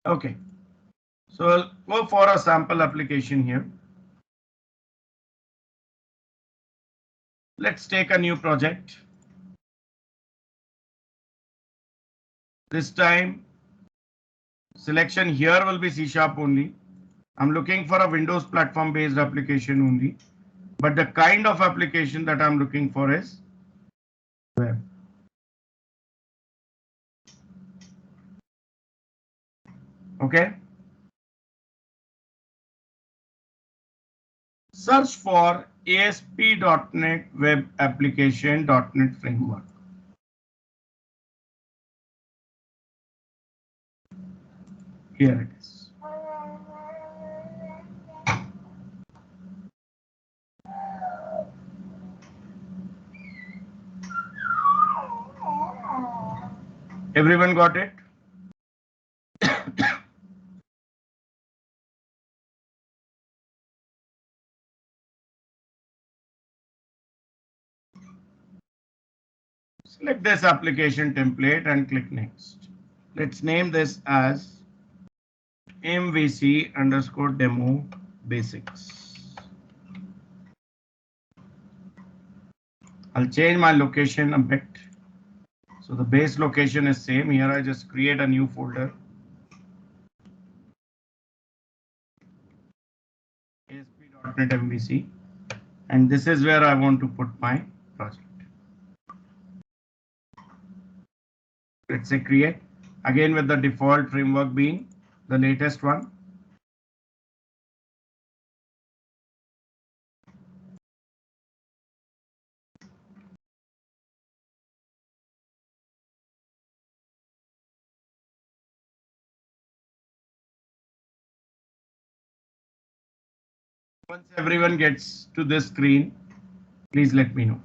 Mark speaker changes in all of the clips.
Speaker 1: Okay, so I'll go for a sample application here. Let's take a new project. This time selection here will be C# only. I'm looking for a Windows platform based application only, but the kind of application that I'm looking for is web. Okay. Search for ASP.NET Web Application.NET Framework. Here it is. Everyone got it? Select this application template and click next. Let's name this as MVC underscore demo basics. I'll change my location a bit. So the base location is same. Here I just create a new folder. ASP.NET MVC. And this is where I want to put my project. Let's say create. Again with the default framework being the latest one. Once everyone gets to this screen, please let me know.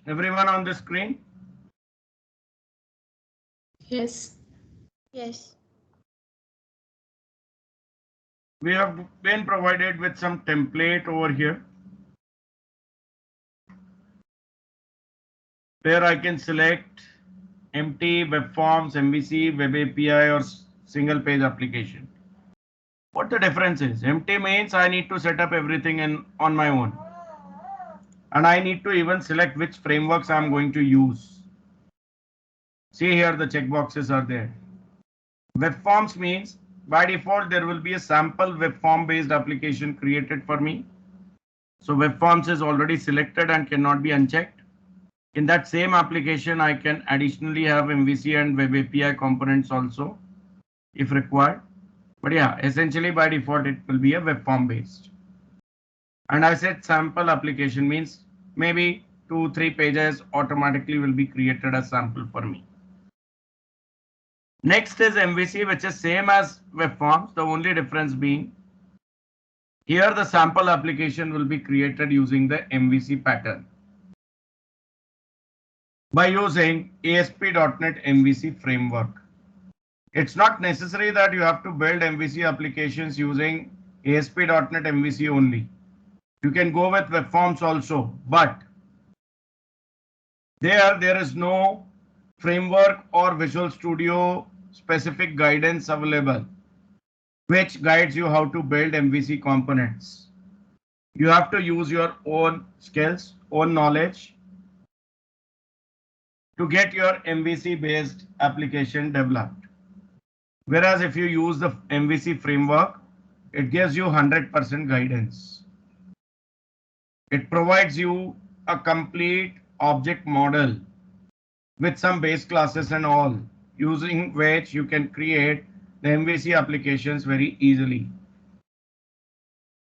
Speaker 1: Everyone on the screen?
Speaker 2: Yes. Yes.
Speaker 1: We have been provided with some template over here where I can select empty, web forms, MVC, web API, or single page application. What the difference is? Empty means I need to set up everything on my own. And I need to even select which frameworks I'm going to use. See here, the checkboxes are there. Web forms means by default, there will be a sample web form based application created for me. So web forms is already selected and cannot be unchecked. In that same application, I can additionally have MVC and web API components also if required. But yeah, essentially by default, it will be a web form based. And I said sample application means maybe 2-3 pages automatically will be created as sample for me. Next is MVC, which is same as web forms. The only difference being here the sample application will be created using the MVC pattern by using ASP.NET MVC framework. It's not necessary that you have to build MVC applications using ASP.NET MVC only. You can go with web forms also, but there is no framework or Visual Studio specific guidance available which guides you how to build MVC components. You have to use your own skills, own knowledge to get your MVC based application developed. Whereas if you use the MVC framework, it gives you 100% guidance. It provides you a complete object model with some base classes and all, using which you can create the MVC applications very easily.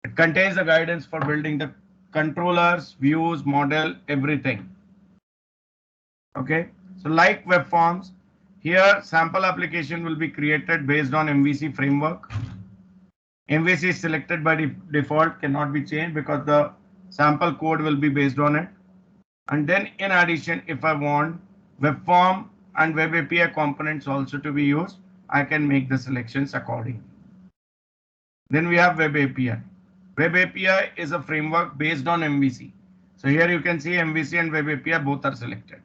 Speaker 1: It contains the guidance for building the controllers, views, model, everything. Okay, so like web forms, here sample application will be created based on MVC framework. MVC is selected by default, cannot be changed because the sample code will be based on it. And then in addition, if I want web form and web API components also to be used, I can make the selections accordingly. Then we have web API. Web API is a framework based on MVC. So here you can see MVC and web API both are selected.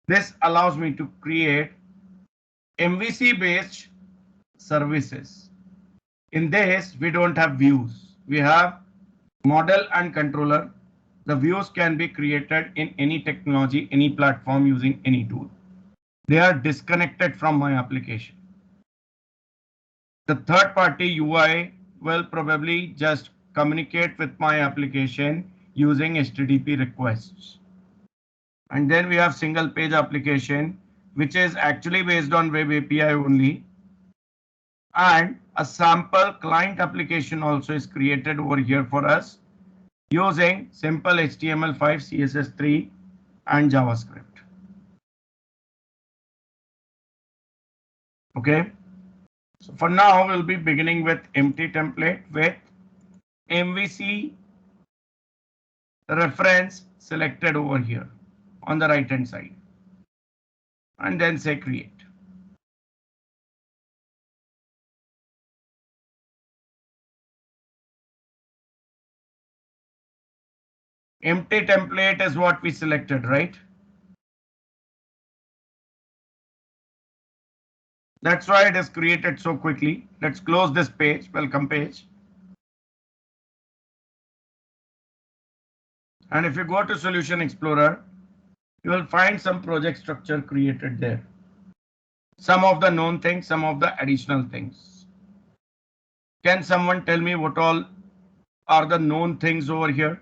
Speaker 1: This allows me to create MVC based services. In this, we don't have views. We have model and controller. The views can be created in any technology, any platform using any tool. They are disconnected from my application. The third party UI will probably just communicate with my application using HTTP requests. And then we have single page application, which is actually based on web API only. And a sample client application also is created over here for us using simple HTML5, CSS3, and JavaScript. Okay. So for now, we'll be beginning with empty template with MVC reference selected over here on the right hand side, and then say create. Empty template is what we selected, right? That's why it is created so quickly. Let's close this page, welcome page. And if you go to Solution Explorer, you will find some project structure created there. Some of the known things, some of the additional things. Can someone tell me what all are the known things over here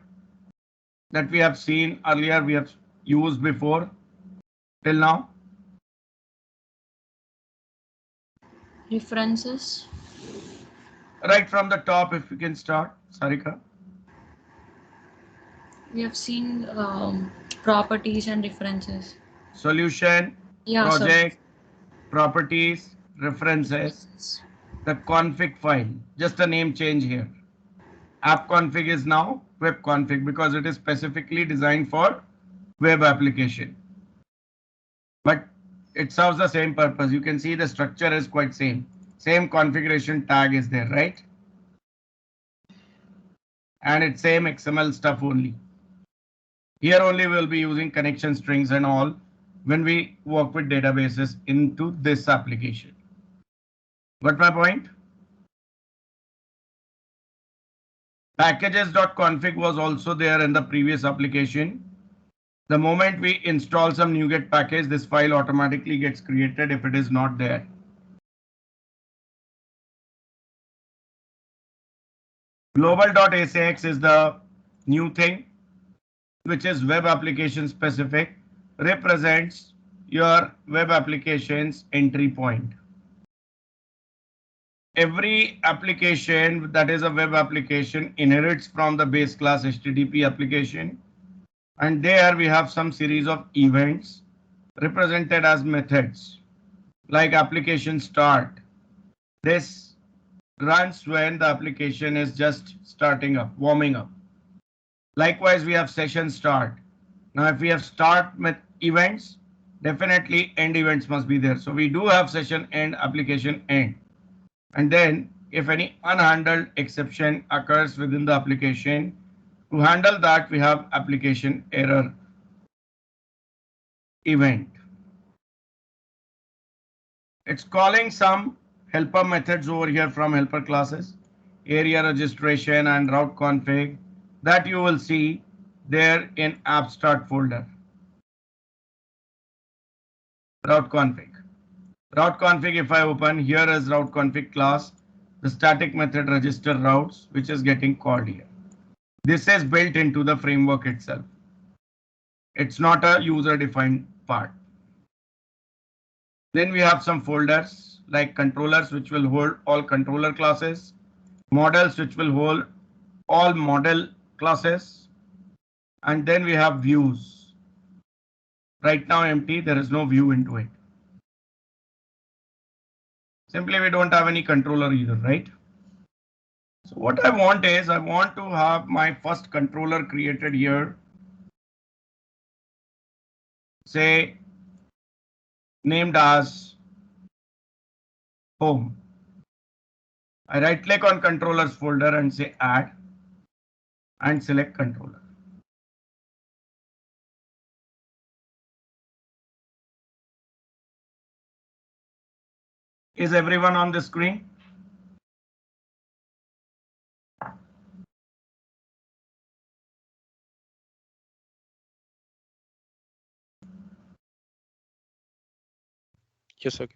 Speaker 1: that we have seen earlier, we have used before till now?
Speaker 2: References.
Speaker 1: Right from the top, if you can start, Sarika.
Speaker 2: We have seen properties and references.
Speaker 1: Solution,
Speaker 2: Yeah,
Speaker 1: project, properties, references, the config file, just a name change here. App config is now web config because it is specifically designed for web application. But it serves the same purpose. You can see the structure is quite same. Same configuration tag is there, right? And it's same XML stuff only. Here only we'll be using connection strings and all when we work with databases into this application. Got my point? Packages.config was also there in the previous application. The moment we install some NuGet package, this file automatically gets created if it is not there. Global.asx is the new thing, which is web application specific, represents your web application's entry point. Every application that is a web application inherits from the base class HTTP application. And there we have some series of events represented as methods like application start. This runs when the application is just starting up, warming up. Likewise, we have session start. Now, if we have start with events, definitely end events must be there. So we do have session end, application end. And then if any unhandled exception occurs within the application, to handle that, we have application error event. It's calling some helper methods over here from helper classes, area registration and route config that you will see there in app start folder. Route config. Route config, if I open, here is route config class, the static method register routes, which is getting called here. This is built into the framework itself. It's not a user defined part. Then we have some folders like controllers, which will hold all controller classes, models, which will hold all model classes, and then we have views. Right now empty, there is no view into it. Simply we don't have any controller either, right? So what I want is I want to have my first controller created here, say named as home. I right click on controllers folder and say add and select controller. Is everyone on the screen?
Speaker 3: Yes, okay.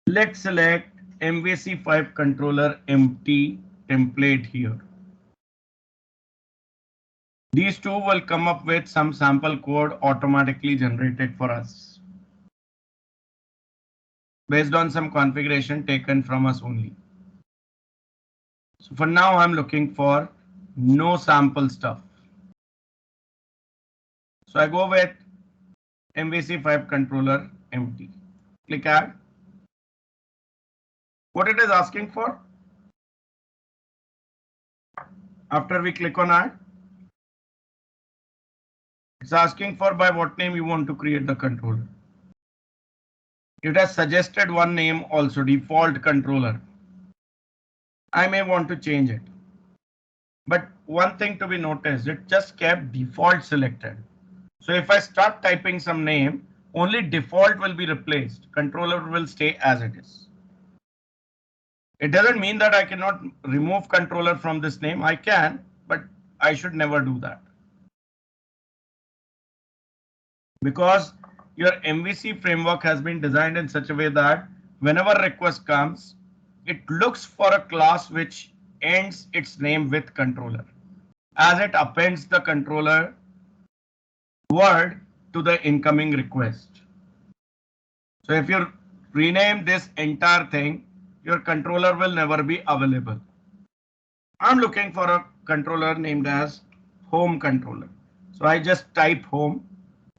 Speaker 1: Let's select MVC5 controller empty template here. These two will come up with some sample code automatically generated for us based on some configuration taken from us only. So for now, I'm looking for no sample stuff. So I go with MVC5 controller empty. Click add. What it is asking for? After we click on add, it's asking for by what name you want to create the controller. It has suggested one name also, default controller. I may want to change it. But one thing to be noticed, it just kept default selected. So if I start typing some name, only default will be replaced. Controller will stay as it is. It doesn't mean that I cannot remove controller from this name. I can, but I should never do that. Because your MVC framework has been designed in such a way that whenever request comes, it looks for a class which ends its name with controller as it appends the controller word to the incoming request. So if you rename this entire thing, your controller will never be available. I'm looking for a controller named as home controller. So I just type home.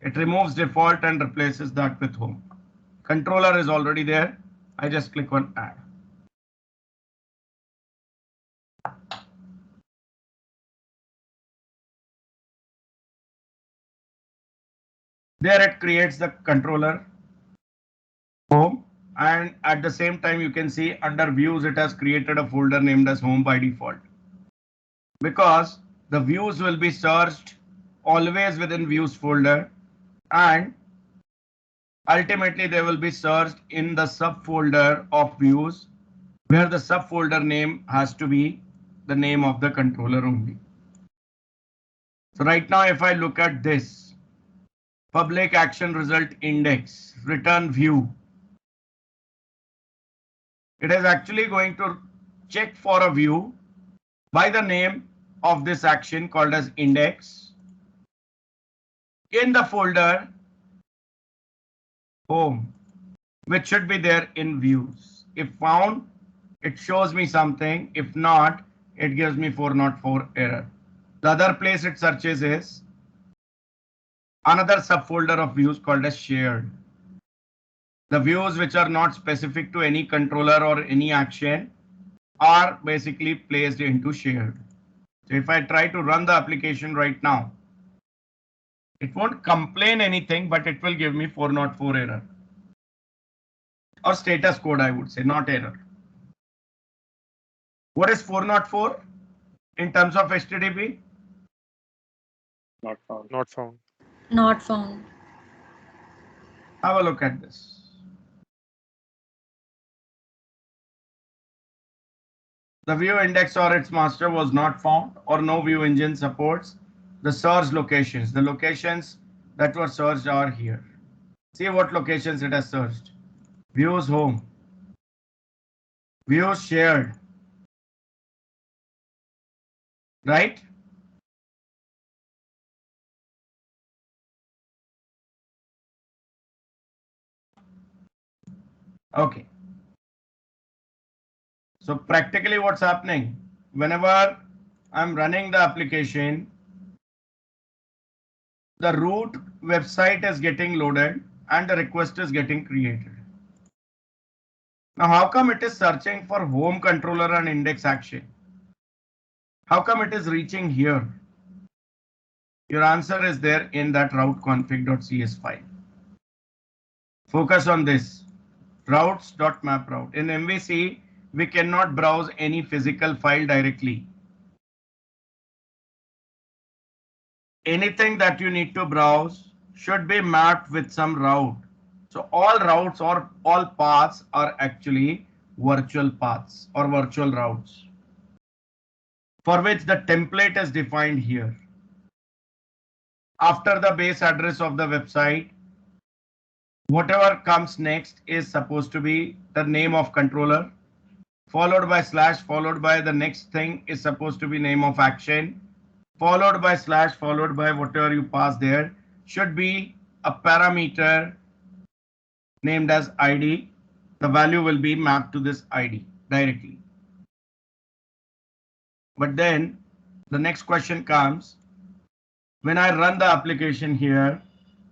Speaker 1: It removes default and replaces that with home. Controller is already there. I just click on add. There it creates the controller home, and at the same time you can see under views it has created a folder named as home by default, because the views will be searched always within views folder, and ultimately they will be searched in the subfolder of views, where the subfolder name has to be the name of the controller only. So right now if I look at this public action result index return view, it is actually going to check for a view by the name of this action called as index in the folder home, which should be there in views. If found, it shows me something. If not, it gives me 404 error. The other place it searches is another subfolder of views called as shared. The views which are not specific to any controller or any action are basically placed into shared. So if I try to run the application right now, it won't complain anything, but it will give me 404 error. Or status code, I would say, not error. What is 404 in terms of HTTP?
Speaker 4: Not found.
Speaker 3: Not found.
Speaker 2: Not found.
Speaker 1: Have a look at this. The view index or its master was not found, or no view engine supports the search locations. The locations that were searched are here. See what locations it has searched. Views home. Views shared, right? Okay. So practically what's happening, whenever I'm running the application, the root website is getting loaded and the request is getting created. Now, how come it is searching for home controller and index action? How come it is reaching here? Your answer is there in that route config.cs file. Focus on this. Routes.maproute. In MVC, we cannot browse any physical file directly. Anything that you need to browse should be mapped with some route. So all routes or all paths are actually virtual paths or virtual routes, for which the template is defined here. After the base address of the website, whatever comes next is supposed to be the name of controller, followed by slash, followed by the next thing is supposed to be name of action, followed by slash, followed by whatever you pass there should be a parameter named as ID. The value will be mapped to this ID directly. But then the next question comes, when I run the application here,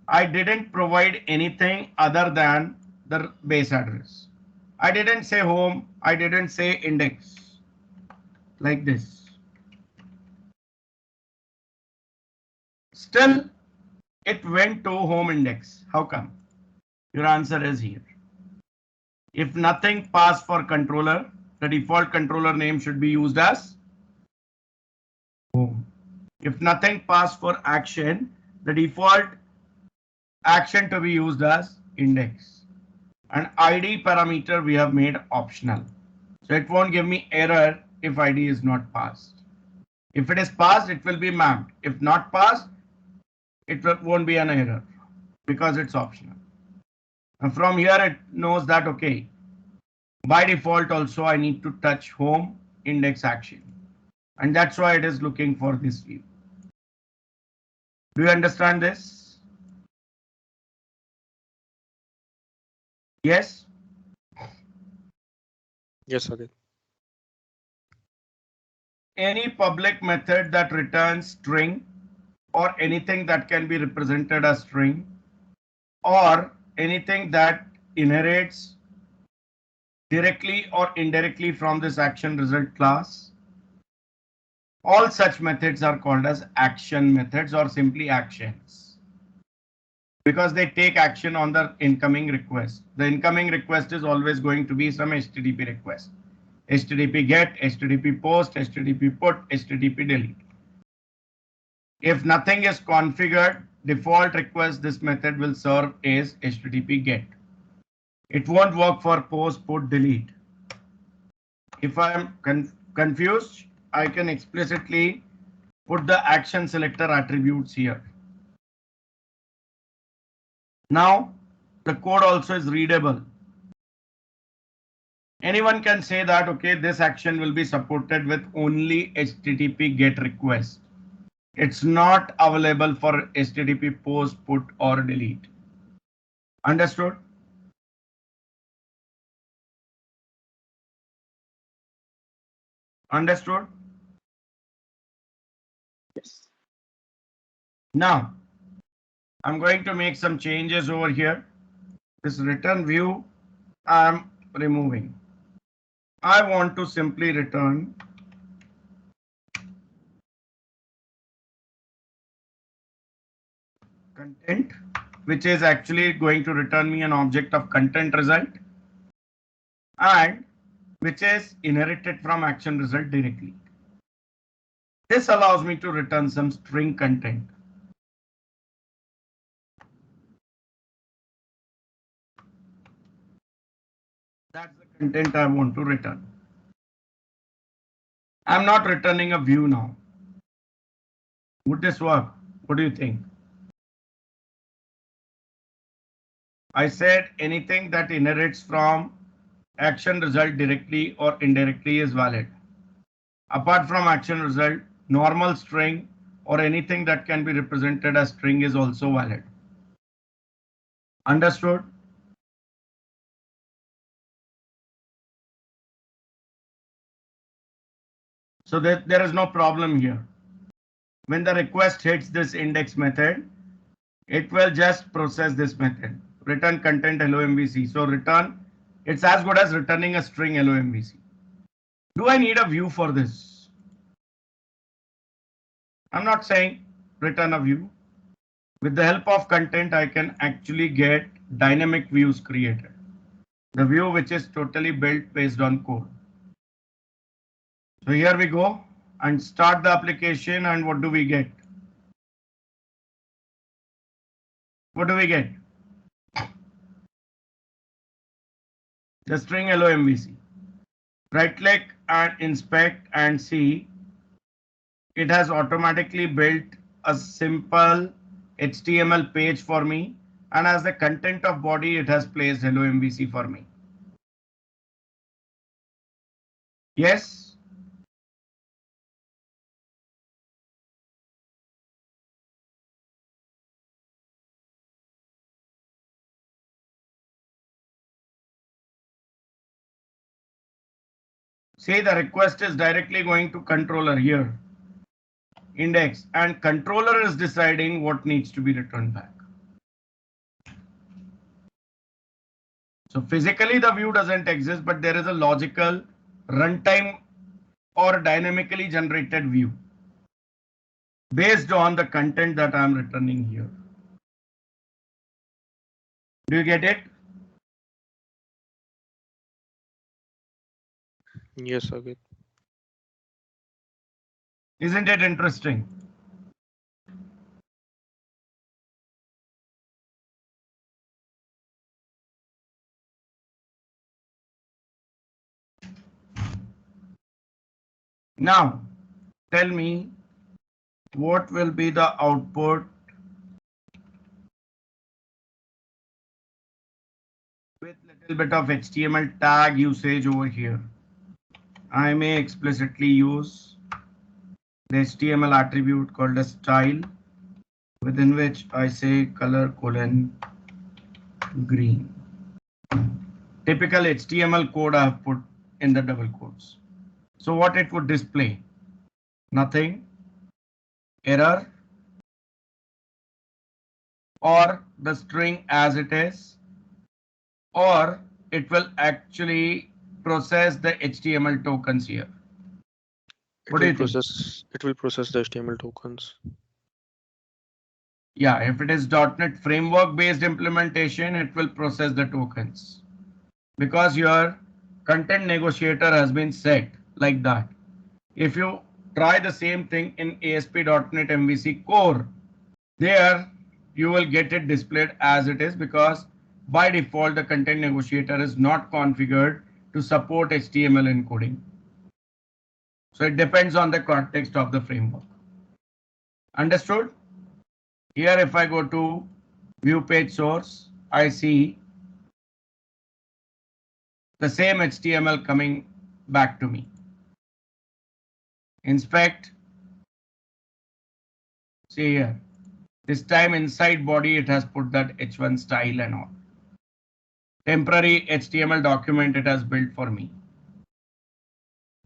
Speaker 1: I didn't provide anything other than the base address. I didn't say home, I didn't say index, like this. Still, it went to home index. How come? Your answer is here. If nothing passed for controller, the default controller name should be used as home. If nothing passed for action, the default action to be used as index. And ID parameter we have made optional. So it won't give me error if ID is not passed. If it is passed, it will be mapped. If not passed, it won't be an error because it's optional. And from here it knows that, okay, by default also I need to touch home index action. And that's why it is looking for this view. Do you understand this? Yes?
Speaker 4: Yes, okay.
Speaker 1: Any public method that returns string or anything that can be represented as string or anything that inherits directly or indirectly from this action result class, all such methods are called as action methods or simply actions, because they take action on the incoming request. The incoming request is always going to be some HTTP request. HTTP get, HTTP post, HTTP put, HTTP delete. If nothing is configured, default request this method will serve is HTTP get. It won't work for post, put, delete. If I am confused, I can explicitly put the action selector attributes here. Now the code also is readable. Anyone can say that, okay, this action will be supported with only HTTP get request. It's not available for HTTP post, put, or delete. Understood? Understood?
Speaker 4: Yes.
Speaker 1: Now, I'm going to make some changes over here. This return view, I'm removing. I want to simply return content, which is actually going to return me an object of content result and which is inherited from action result directly. This allows me to return some string content. That's the content I want to return. I'm not returning a view now. Would this work? What do you think? I said anything that inherits from action result directly or indirectly is valid. Apart from action result, normal string or anything that can be represented as string is also valid. Understood? So that there is no problem here. When the request hits this index method, it will just process this method, return content hello MVC. So return, it's as good as returning a string hello MVC. Do I need a view for this? I'm not saying return a view. With the help of content, I can actually get dynamic views created. The view which is totally built based on code. So here we go and start the application, and what do we get? What do we get? The string hello MVC. Right click and inspect and see it has automatically built a simple HTML page for me, and as the content of body it has placed hello MVC for me. Yes? Say the request is directly going to controller here, index, and controller is deciding what needs to be returned back. So physically the view doesn't exist, but there is a logical runtime or dynamically generated view based on the content that I'm returning here. Do you get it?
Speaker 3: Yes, Agit.
Speaker 1: Isn't it interesting? Now, tell me what will be the output with little bit of HTML tag usage over here. I may explicitly use the HTML attribute called a style, within which I say color colon green. Typical HTML code I have put in the double quotes. So what it would display? Nothing, error, or the string as it is, or it will actually process the HTML tokens here. What do you think?
Speaker 3: It will process the HTML tokens.
Speaker 1: Yeah, if it is .NET framework based implementation, it will process the tokens because your content negotiator has been set like that. If you try the same thing in ASP.NET MVC core, there you will get it displayed as it is because by default the content negotiator is not configured to support HTML encoding. So it depends on the context of the framework. Understood? Here if I go to view page source, I see the same HTML coming back to me. Inspect. See here. This time inside body it has put that h1 style and all. Temporary HTML document it has built for me.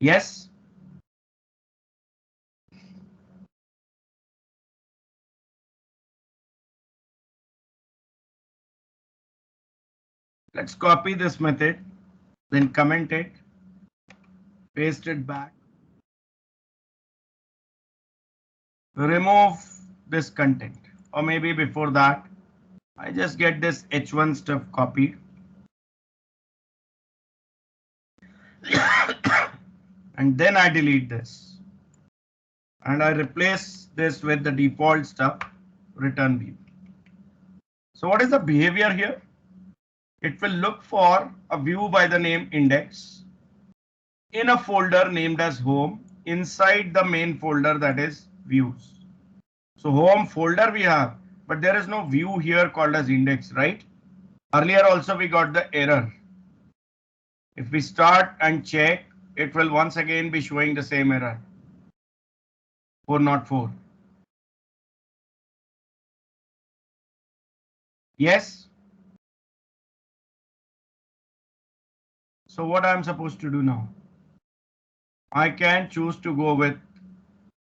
Speaker 1: Yes? Let's copy this method, then comment it, paste it back. Remove this content, or maybe before that, I just get this h1 stuff copied. And then I delete this. And I replace this with the default stuff, return view. So what is the behavior here? It will look for a view by the name index in a folder named as home inside the main folder that is views. So home folder we have, but there is no view here called as index, right? Earlier also we got the error. If we start and check, it will once again be showing the same error. 404. Yes. So what I'm supposed to do now? I can choose to go with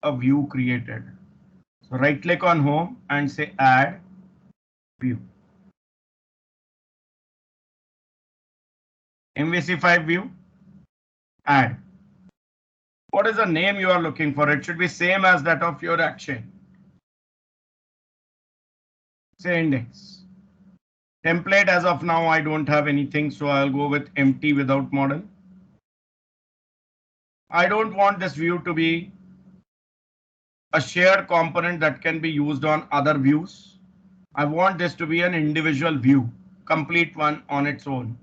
Speaker 1: a view created. So right click on home and say add view. MVC5 view, add. What is the name you are looking for? It should be same as that of your action. Say index. Template, as of now, I don't have anything, so I'll go with empty without model. I don't want this view to be a shared component that can be used on other views. I want this to be an individual view, complete one on its own.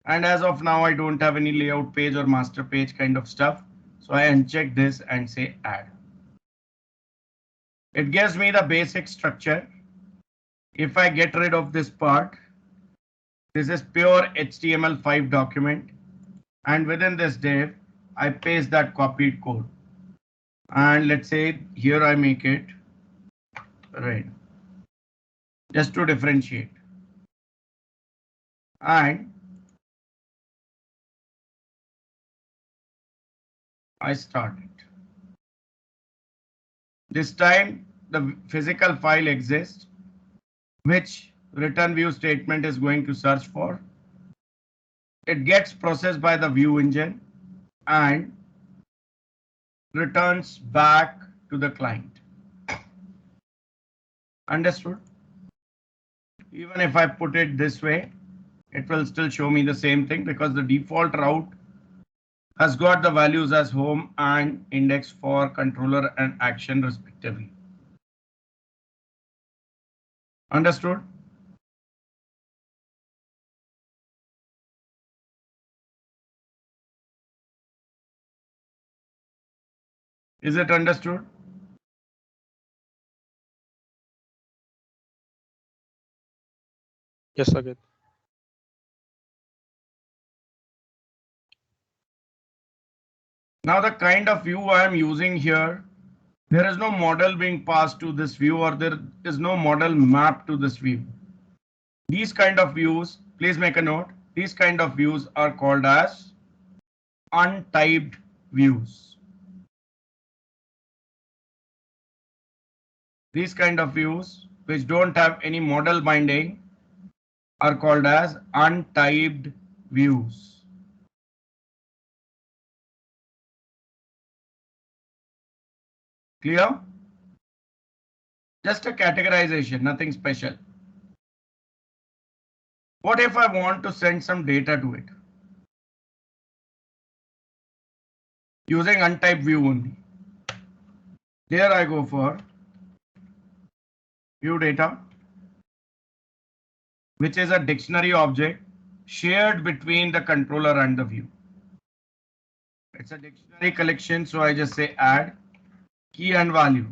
Speaker 1: And as of now, I don't have any layout page or master page kind of stuff. So I uncheck this and say add. It gives me the basic structure. If I get rid of this part, this is pure HTML5 document. And within this div, I paste that copied code. And let's say here I make it red, just to differentiate. And I start it. This time the physical file exists, which return view statement is going to search for. It gets processed by the view engine and returns back to the client. Understood? Even if I put it this way, it will still show me the same thing because the default route has got the values as home and index for controller and action respectively. Understood? Is it understood?
Speaker 3: Yes, Saket.
Speaker 1: Now the kind of view I am using here, there is no model being passed to this view or there is no model map to this view. These kind of views, please make a note, these kind of views are called as untyped views. These kind of views which don't have any model binding are called as untyped views. Clear? Just a categorization, nothing special. What if I want to send some data to it? Using untyped view only. There I go for view data, which is a dictionary object shared between the controller and the view. It's a dictionary collection, so I just say add key and value.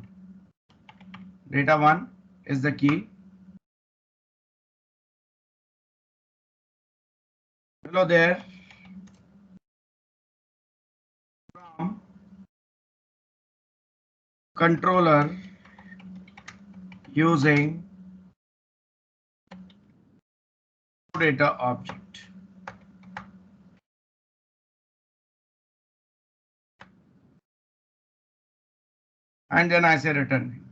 Speaker 1: Data 1 is the key. Below there, from controller using data object. And then I say return.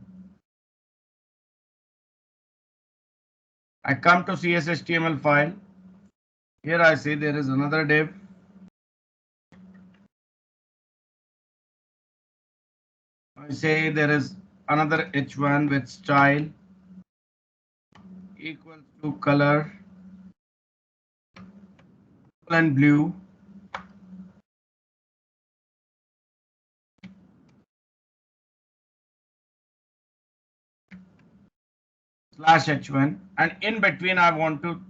Speaker 1: I come to CSHTML file. Here I say there is another div. I say there is another h1 with style equals to color and blue. Slash h1, and in between I want to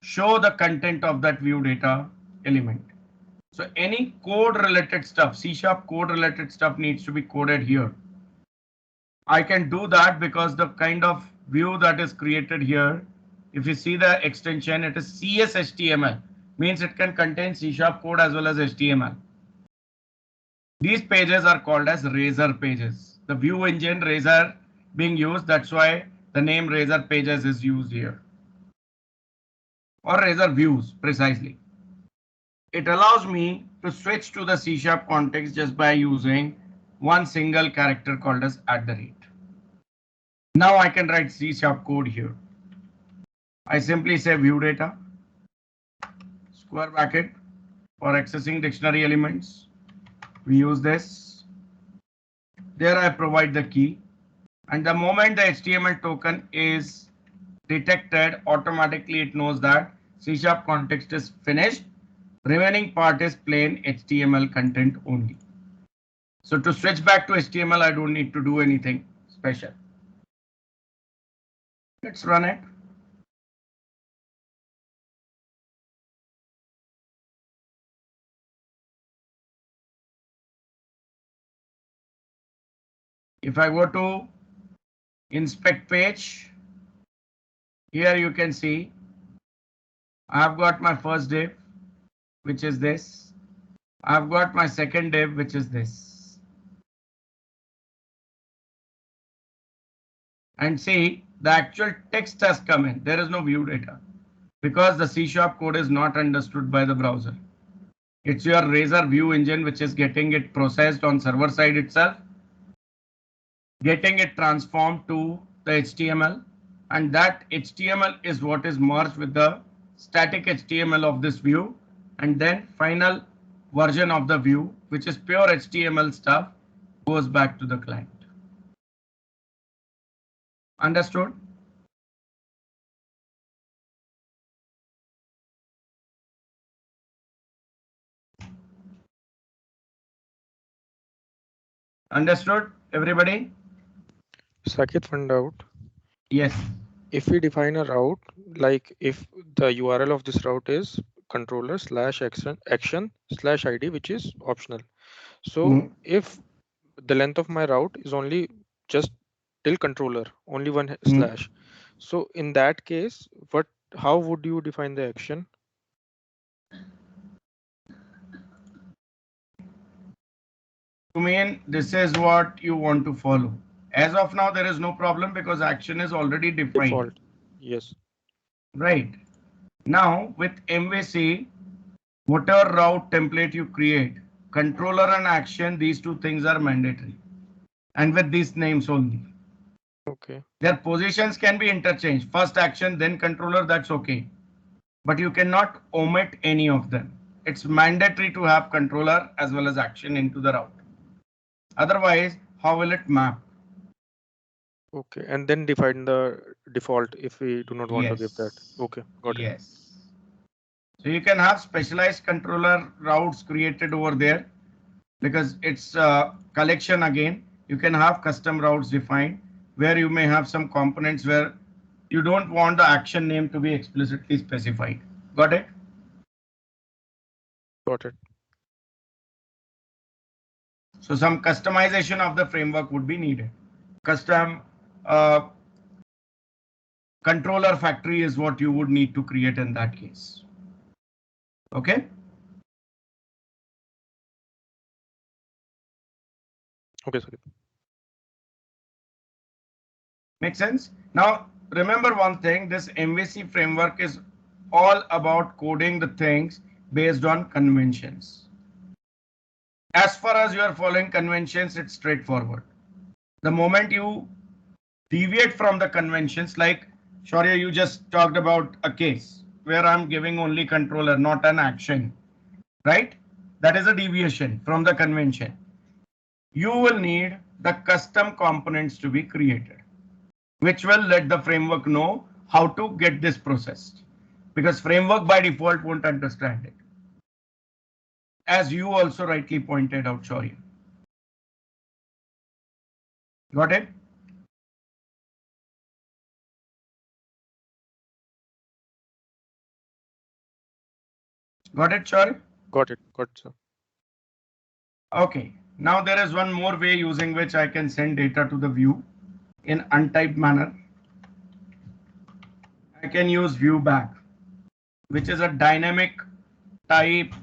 Speaker 1: show the content of that view data element. So any code related stuff, C# code related stuff needs to be coded here. I can do that because the kind of view that is created here, if you see the extension, it is CSHTML. means it can contain C# code as well as HTML. These pages are called as Razor pages. The view engine Razor being used, that's why the name Razor pages is used here. Or Razor views precisely. It allows me to switch to the C# context just by using one single character called as @. Now I can write C# code here. I simply say view data, square bracket for accessing dictionary elements. We use this. There I provide the key, and the moment the HTML token is detected, automatically it knows that C# context is finished. Remaining part is plain HTML content only. So to switch back to HTML, I don't need to do anything special. Let's run it. If I go to inspect page, here you can see I've got my first div, which is this. I've got my second div, which is this. And see, the actual text has come in. There is no view data because the C# code is not understood by the browser. It's your Razor view engine which is getting it processed on server side itself, getting it transformed to the HTML, and that HTML is what is merged with the static HTML of this view, and then final version of the view, which is pure HTML stuff, goes back to the client. Understood? Understood, everybody?
Speaker 3: Saket, one doubt.
Speaker 1: Yes.
Speaker 3: If we define a route, like if the URL of this route is controller/action/id, which is optional. So if the length of my route is only just till controller, only one slash. So in that case, how would you define the action?
Speaker 1: You mean this is what you want to follow? As of now, there is no problem because action is already defined.
Speaker 3: Default. Yes.
Speaker 1: Right. Now with MVC, whatever route template you create, controller and action, these two things are mandatory. And with these names only.
Speaker 3: Okay.
Speaker 1: Their positions can be interchanged. First action, then controller, that's okay. But you cannot omit any of them. It's mandatory to have controller as well as action into the route. Otherwise, how will it map?
Speaker 3: Okay. And then define the default if we do not want to give that. Okay. Got it.
Speaker 1: Yes. So you can have specialized controller routes created over there because it's a collection again. You can have custom routes defined where you may have some components where you don't want the action name to be explicitly specified. Got it?
Speaker 3: Got it.
Speaker 1: So some customization of the framework would be needed. Custom controller factory is what you would need to create in that case. Okay.
Speaker 3: Okay, Saket.
Speaker 1: Make sense? Now, remember one thing, this MVC framework is all about coding the things based on conventions. As far as you are following conventions, it's straightforward. The moment you deviate from the conventions, like Shaurya, you just talked about a case where I'm giving only controller, not an action, right? That is a deviation from the convention. You will need the custom components to be created, which will let the framework know how to get this processed, because framework by default won't understand it. As you also rightly pointed out, Shaurya. Got it? Got it, Shaurya?
Speaker 3: Got it, sir.
Speaker 1: Okay, now there is one more way using which I can send data to the view in untyped manner. I can use view back, which is a dynamic type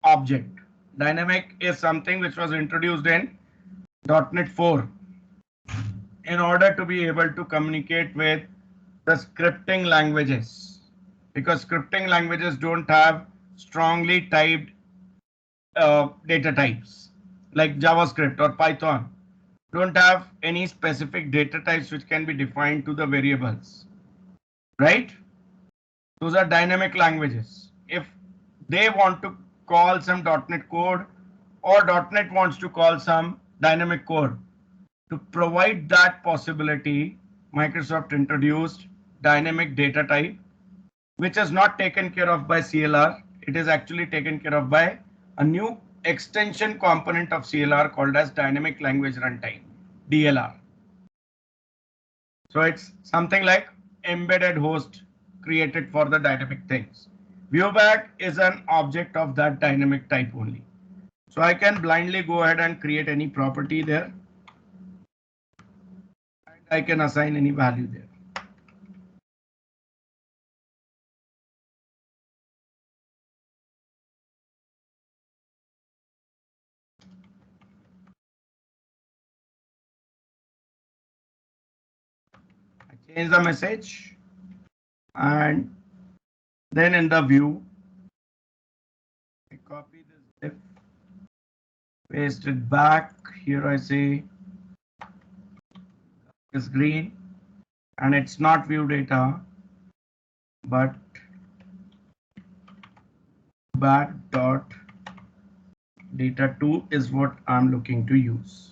Speaker 1: object. Dynamic is something which was introduced in .NET 4 in order to be able to communicate with the scripting languages, because scripting languages don't have strongly typed data types like JavaScript or Python, don't have any specific data types which can be defined to the variables, right? Those are dynamic languages. If they want to call some .NET code, or .NET wants to call some dynamic code, to provide that possibility, Microsoft introduced dynamic data type, which is not taken care of by CLR. It is actually taken care of by a new extension component of CLR called as Dynamic Language Runtime, DLR. So it's something like embedded host created for the dynamic things. Viewback is an object of that dynamic type only. So I can blindly go ahead and create any property there. And I can assign any value there. I change the message, and then in the view, I copy this div, paste it back. Here I say is green, and it's not view data, but back dot data 2 is what I'm looking to use.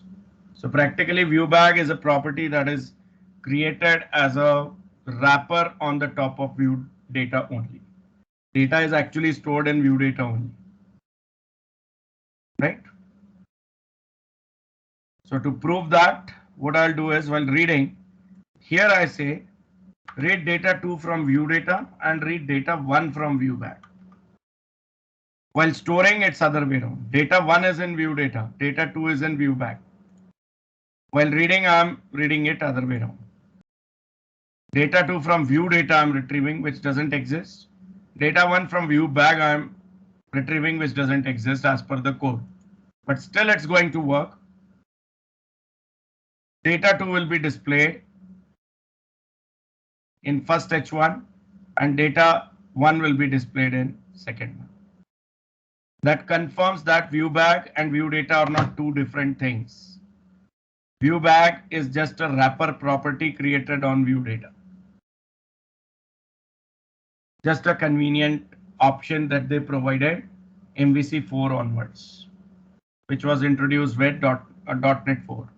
Speaker 1: So practically viewBag is a property that is created as a wrapper on the top of view data only. Data is actually stored in view data only, right? So to prove that, what I'll do is, while reading, here I say read data 2 from view data and read data 1 from viewBag. While storing, it's other way around. Data 1 is in view data, data 2 is in viewBag. While reading, I'm reading it other way around. Data 2 from view data I'm retrieving, which doesn't exist. Data 1 from viewBag I'm retrieving, which doesn't exist as per the code. But still it's going to work. Data 2 will be displayed in first H1 and data 1 will be displayed in second one. That confirms that viewBag and view data are not two different things. ViewBag is just a wrapper property created on view data. Just a convenient option that they provided MVC 4 onwards, which was introduced with .NET 4.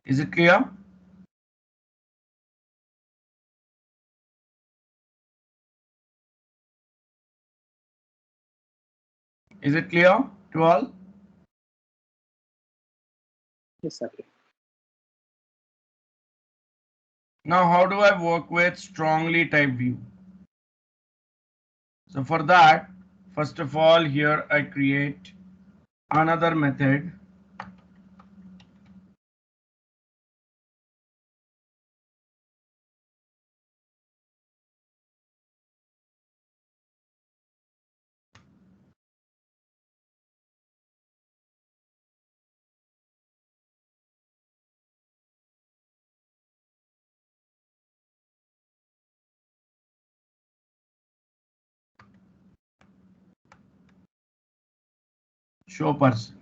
Speaker 1: Is it clear? Is it clear to all?
Speaker 4: Yes, okay.
Speaker 1: Now, how do I work with strongly typed view? So for that, first of all, here I create another method. Show person.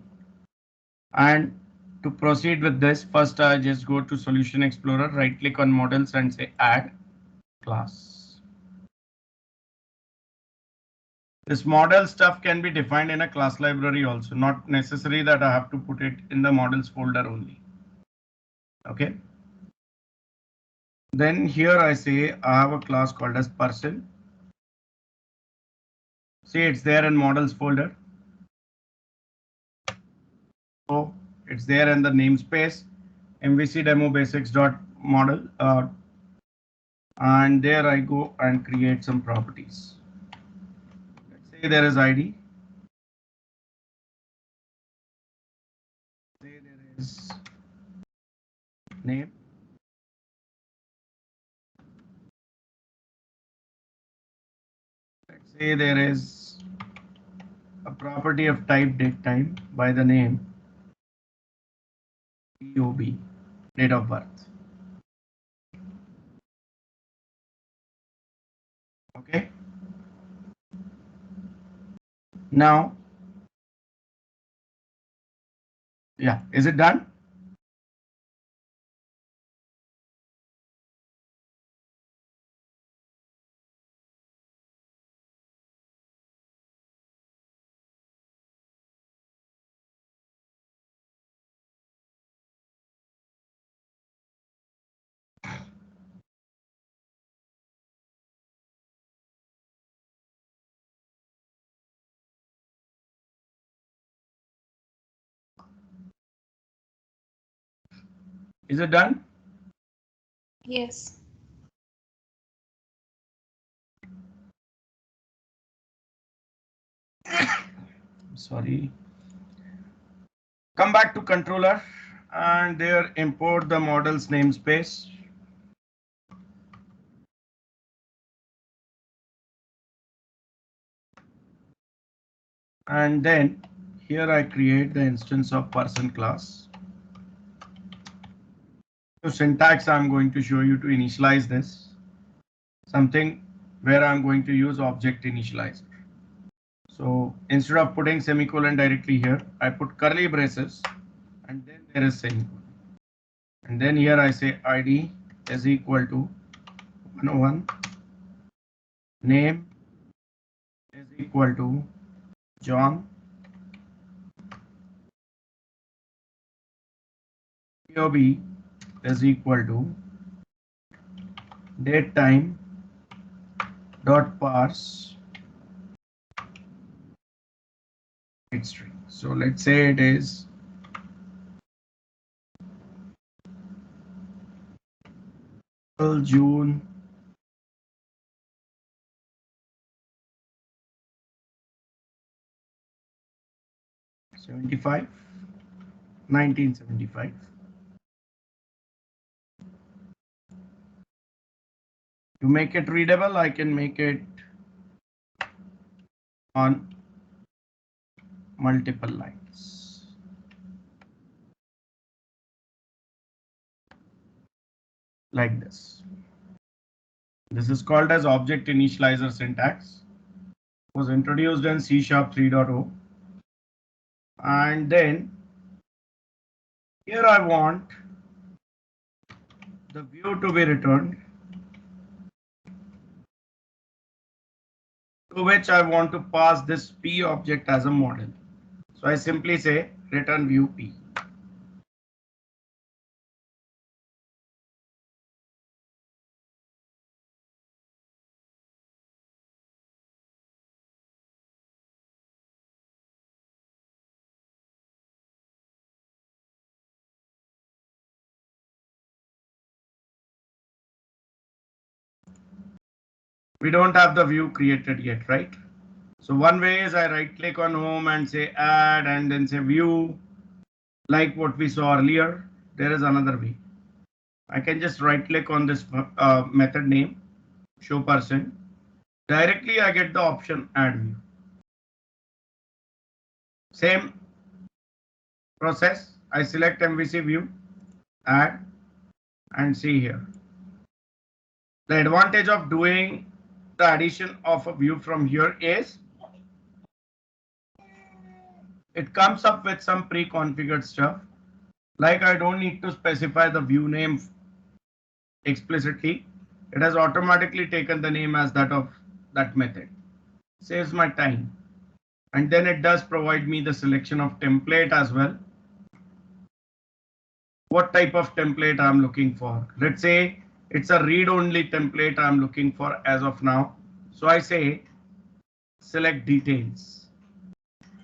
Speaker 1: And to proceed with this, first I just go to Solution Explorer, right click on models and say add class. This model stuff can be defined in a class library also, not necessary that I have to put it in the models folder only. Okay. Then here I say I have a class called as person. See, it's there in models folder. So it's there in the namespace MVC demo basics dot model, and there I go and create some properties. Let's say there is ID. Say there is name. say there is a property of type datetime by the name POB, date of birth. Okay. Now, yeah, is it done? Is it done?
Speaker 2: Yes.
Speaker 1: Sorry. Come back to controller and there import the model's namespace. And then here I create the instance of person class. So syntax I'm going to show you to initialize this. Something where I'm going to use object initializer. So instead of putting semicolon directly here, I put curly braces and then there is semicolon. And then here I say ID is equal to 101, name is equal to John, POB is equal to date time dot parse date string. So let's say it is June 75, 1975. To make it readable, I can make it on multiple lines. Like this. This is called as object initializer syntax. Was introduced in C# 3.0. And then here I want the view to be returned, to which I want to pass this P object as a model. So I simply say return view P. We don't have the view created yet, right? So one way is I right click on home and say add and then say view, like what we saw earlier. There is another way. I can just right click on this method name, show person. Directly I get the option add view. Same process. I select MVC view, add, and see here. The advantage of doing the addition of a view from here is it comes up with some pre-configured stuff. Like I don't need to specify the view name explicitly. It has automatically taken the name as that of that method. Saves my time. And then it does provide me the selection of template as well. What type of template I'm looking for. Let's say it's a read-only template I'm looking for as of now. So I say select details.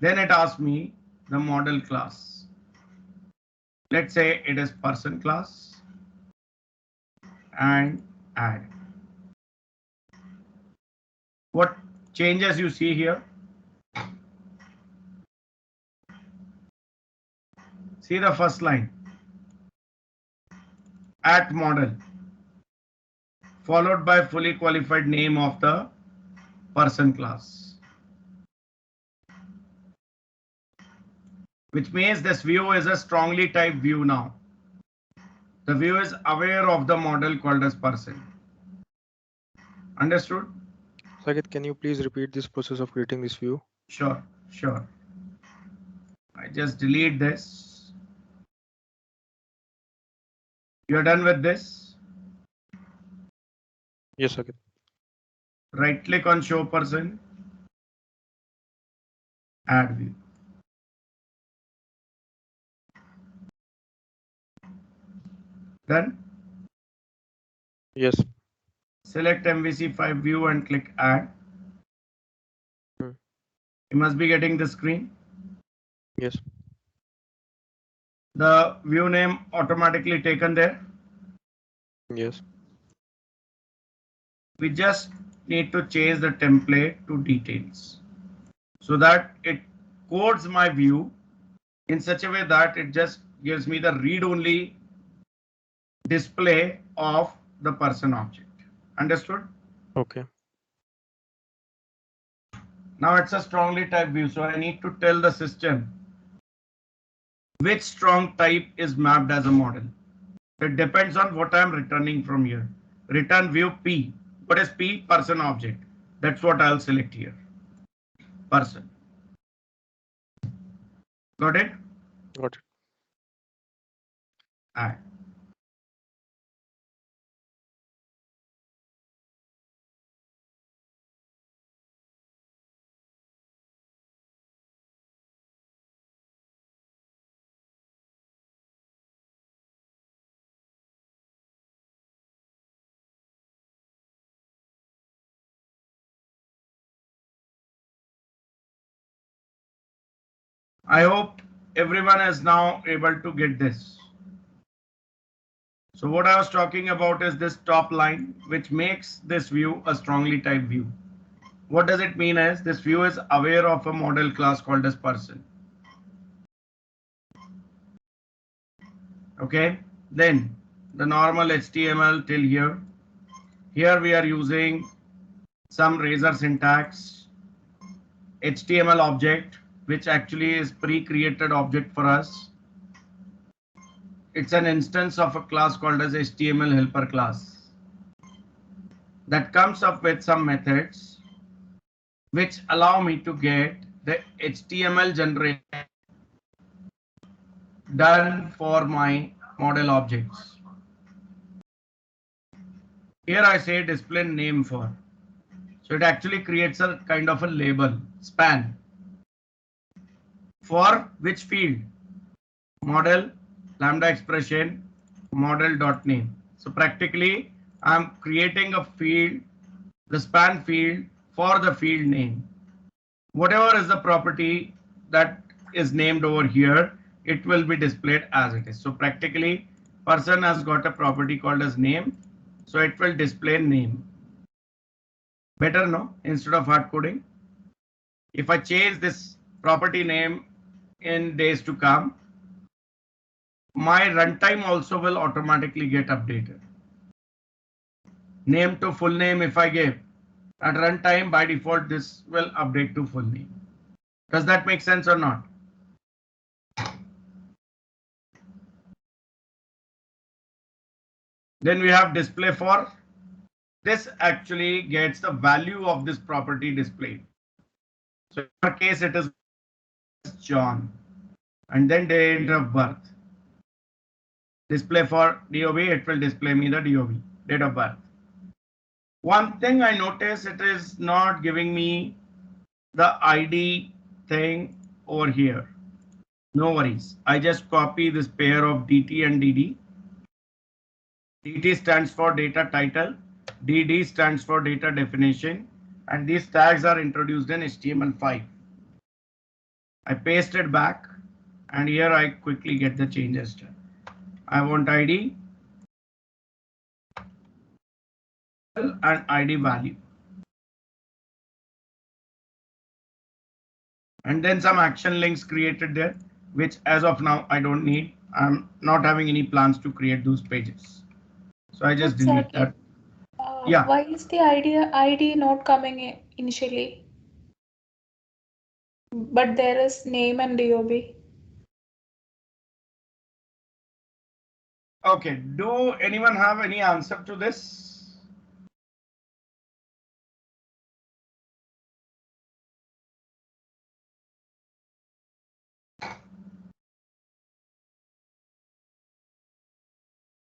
Speaker 1: Then it asks me the model class. Let's say it is person class and add. What changes you see here? See the first line. At model followed by fully qualified name of the person class. Which means this view is a strongly typed view now. The view is aware of the model called as person. Understood?
Speaker 3: Saket, can you please repeat this process of creating this view?
Speaker 1: Sure, sure. I just delete this. You're done with this?
Speaker 3: Yes, Saket.
Speaker 1: Right click on show person. Add view. Done?
Speaker 3: Yes.
Speaker 1: Select MVC5 view and click add.
Speaker 3: Hmm.
Speaker 1: You must be getting the screen.
Speaker 3: Yes.
Speaker 1: The view name automatically taken there.
Speaker 3: Yes.
Speaker 1: We just need to change the template to details so that it codes my view in such a way that it just gives me the read-only display of the person object. Understood?
Speaker 3: Okay.
Speaker 1: Now it's a strongly typed view, so I need to tell the system which strong type is mapped as a model. It depends on what I'm returning from here. Return view P. What is P? Person object. That's what I'll select here. Person. Got it?
Speaker 3: Got it.
Speaker 1: Add. I hope everyone is now able to get this. So what I was talking about is this top line, which makes this view a strongly typed view. What does it mean is this view is aware of a model class called as person. Okay, then the normal HTML till here. Here we are using some razor syntax, HTML object, which actually is pre-created object for us. It's an instance of a class called as HTML helper class that comes up with some methods which allow me to get the HTML generation done for my model objects. Here I say display name for. So it actually creates a kind of a label span for which field? Model, lambda expression, model.name. So practically I'm creating a field, the span field for the field name. Whatever is the property that is named over here, it will be displayed as it is. So practically person has got a property called as name. So it will display name. Better no, instead of hard coding. If I change this property name in days to come, my runtime also will automatically get updated. Name to full name if I give, at runtime by default this will update to full name. Does that make sense or not? Then we have display for. This actually gets the value of this property displayed. So in our case it is John and then date of birth. Display for DOB, it will display me the DOB, date of birth. One thing I notice, it is not giving me the ID thing over here. No worries. I just copy this pair of DT and DD. DT stands for data title. DD stands for data definition. And these tags are introduced in HTML5. I paste it back and here I quickly get the changes done. I want ID and ID value. And then some action links created there, which as of now I don't need. I'm not having any plans to create those pages. So I just delete that. Yeah.
Speaker 5: Why is the ID not coming initially? But there is name and DOB.
Speaker 1: Okay. Do anyone have any answer to this?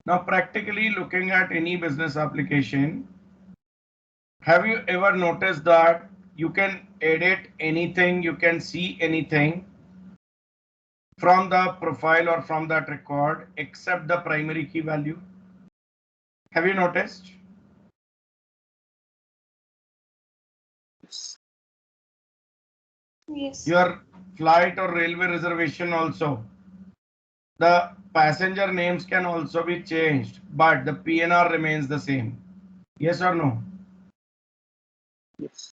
Speaker 1: Now, practically looking at any business application, have you ever noticed that you can edit anything, you can see anything from the profile or from that record except the primary key value? Have you noticed?
Speaker 5: Yes.
Speaker 1: Your flight or railway reservation also. The passenger names can also be changed, but the PNR remains the same. Yes or no?
Speaker 4: Yes.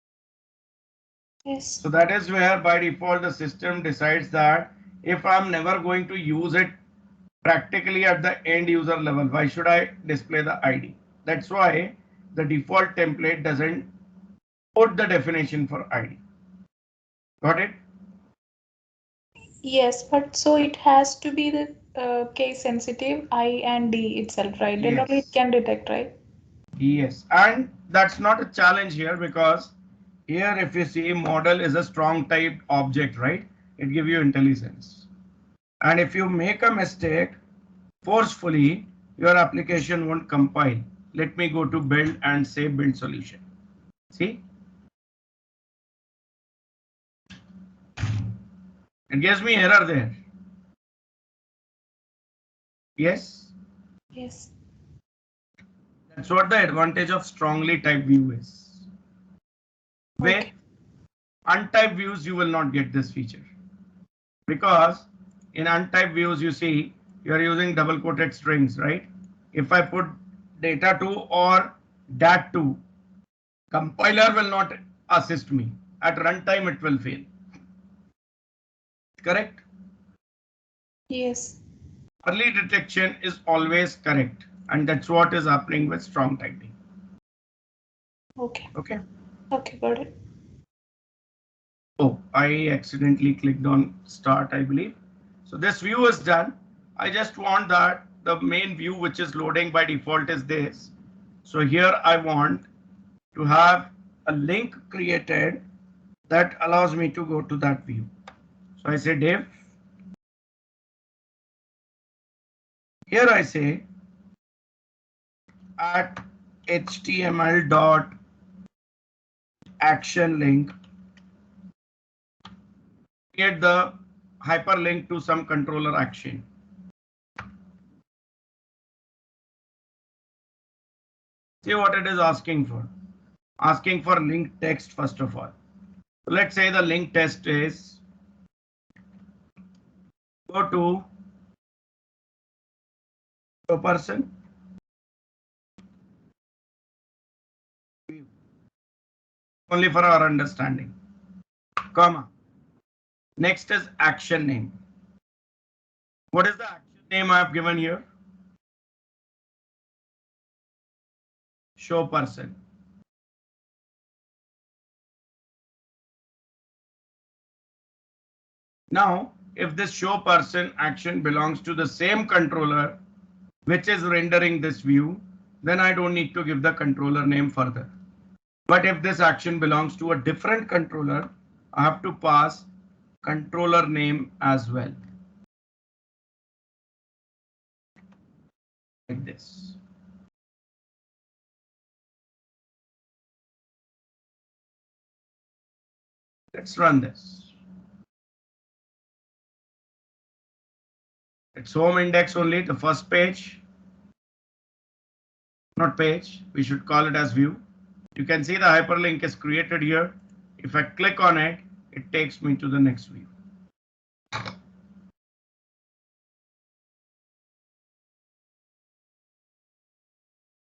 Speaker 5: Yes.
Speaker 1: So that is where by default the system decides that if I'm never going to use it practically at the end user level, why should I display the ID? That's why the default template doesn't put the definition for ID. Got it?
Speaker 5: Yes, but so it has to be the case sensitive I and D itself, right? Then only it
Speaker 1: Yes.
Speaker 5: can detect, right?
Speaker 1: Yes. And that's not a challenge here because here if you see model is a strong type object, right? It gives you intelligence. And if you make a mistake forcefully, your application won't compile. Let me go to build and say build solution. See? It gives me error there. Yes?
Speaker 5: Yes.
Speaker 1: That's what the advantage of strongly typed view is. With
Speaker 5: Okay.
Speaker 1: untyped views, you will not get this feature. Because in untyped views, you see, you are using double quoted strings, right? If I put data2 or dat2, compiler will not assist me. At runtime, it will fail. Correct?
Speaker 5: Yes.
Speaker 1: Early detection is always correct, and that's what is happening with strong typing.
Speaker 5: Okay.
Speaker 1: Okay.
Speaker 5: Okay, got it.
Speaker 1: Oh, I accidentally clicked on start, I believe. So this view is done. I just want that the main view which is loading by default is this. So here I want to have a link created that allows me to go to that view. So I say div. Here I say at HTML dot action link, create the hyperlink to some controller action. See what it is asking for. Asking for link text first of all. So let's say the link text is go to a person. Only for our understanding. Comma. Next is action name. What is the action name I have given here? Show person. Now, if this show person action belongs to the same controller which is rendering this view, then I don't need to give the controller name further. But if this action belongs to a different controller, I have to pass controller name as well. Like this. Let's run this. It's home index only, the first page. Not page, we should call it as view. You can see the hyperlink is created here. If I click on it, it takes me to the next view.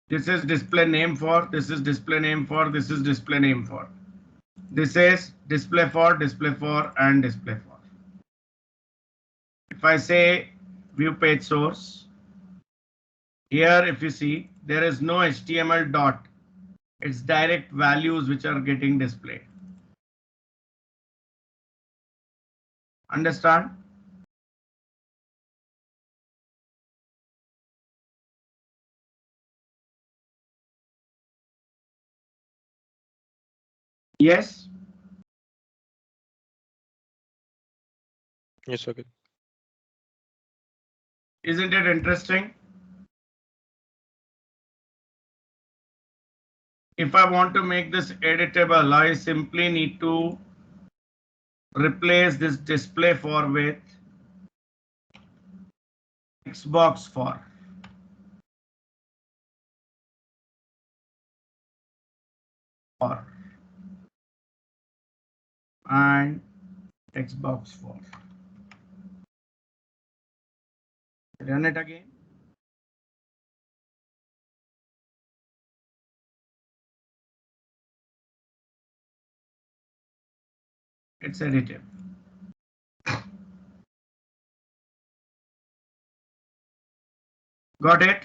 Speaker 1: This is display name for, this is display name for, this is display name for. This is display for, and display for. If I say view page source, here if you see, there is no HTML dot It's direct values which are getting displayed. Understand? Yes.
Speaker 3: Yes, okay.
Speaker 1: Isn't it interesting? If I want to make this editable, I simply need to replace this display for with Xbox for. And Xbox for. Run it again. It's additive. Got it?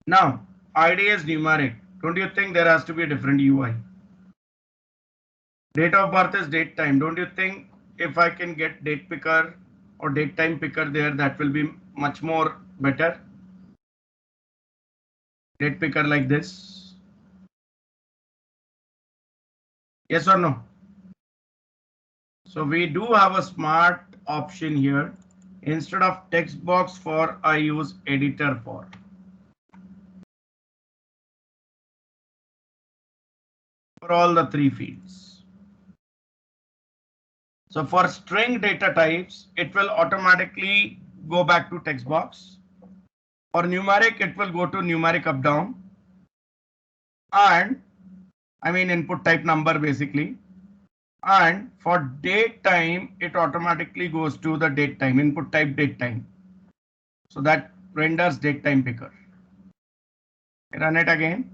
Speaker 1: Now, ID is numeric. Don't you think there has to be a different UI? Date of birth is date time. Don't you think if I can get date picker or date time picker there, that will be much more better? Date picker like this. Yes or no? So we do have a smart option here. Instead of text box for, I use editor for. For all the three fields. So for string data types, it will automatically go back to text box. For numeric, it will go to numeric up down. And I mean input type number basically. And for date time, it automatically goes to the date time, input type date time. So that renders date time picker. Run it again.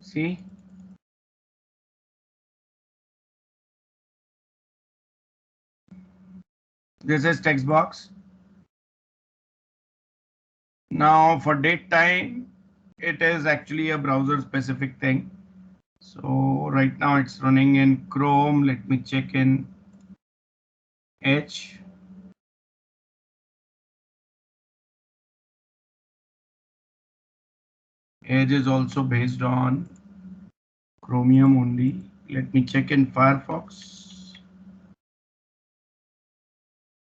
Speaker 1: See? This is text box. Now for date time, it is actually a browser specific thing. So right now it's running in Chrome. Let me check in Edge. Edge is also based on Chromium only. Let me check in Firefox.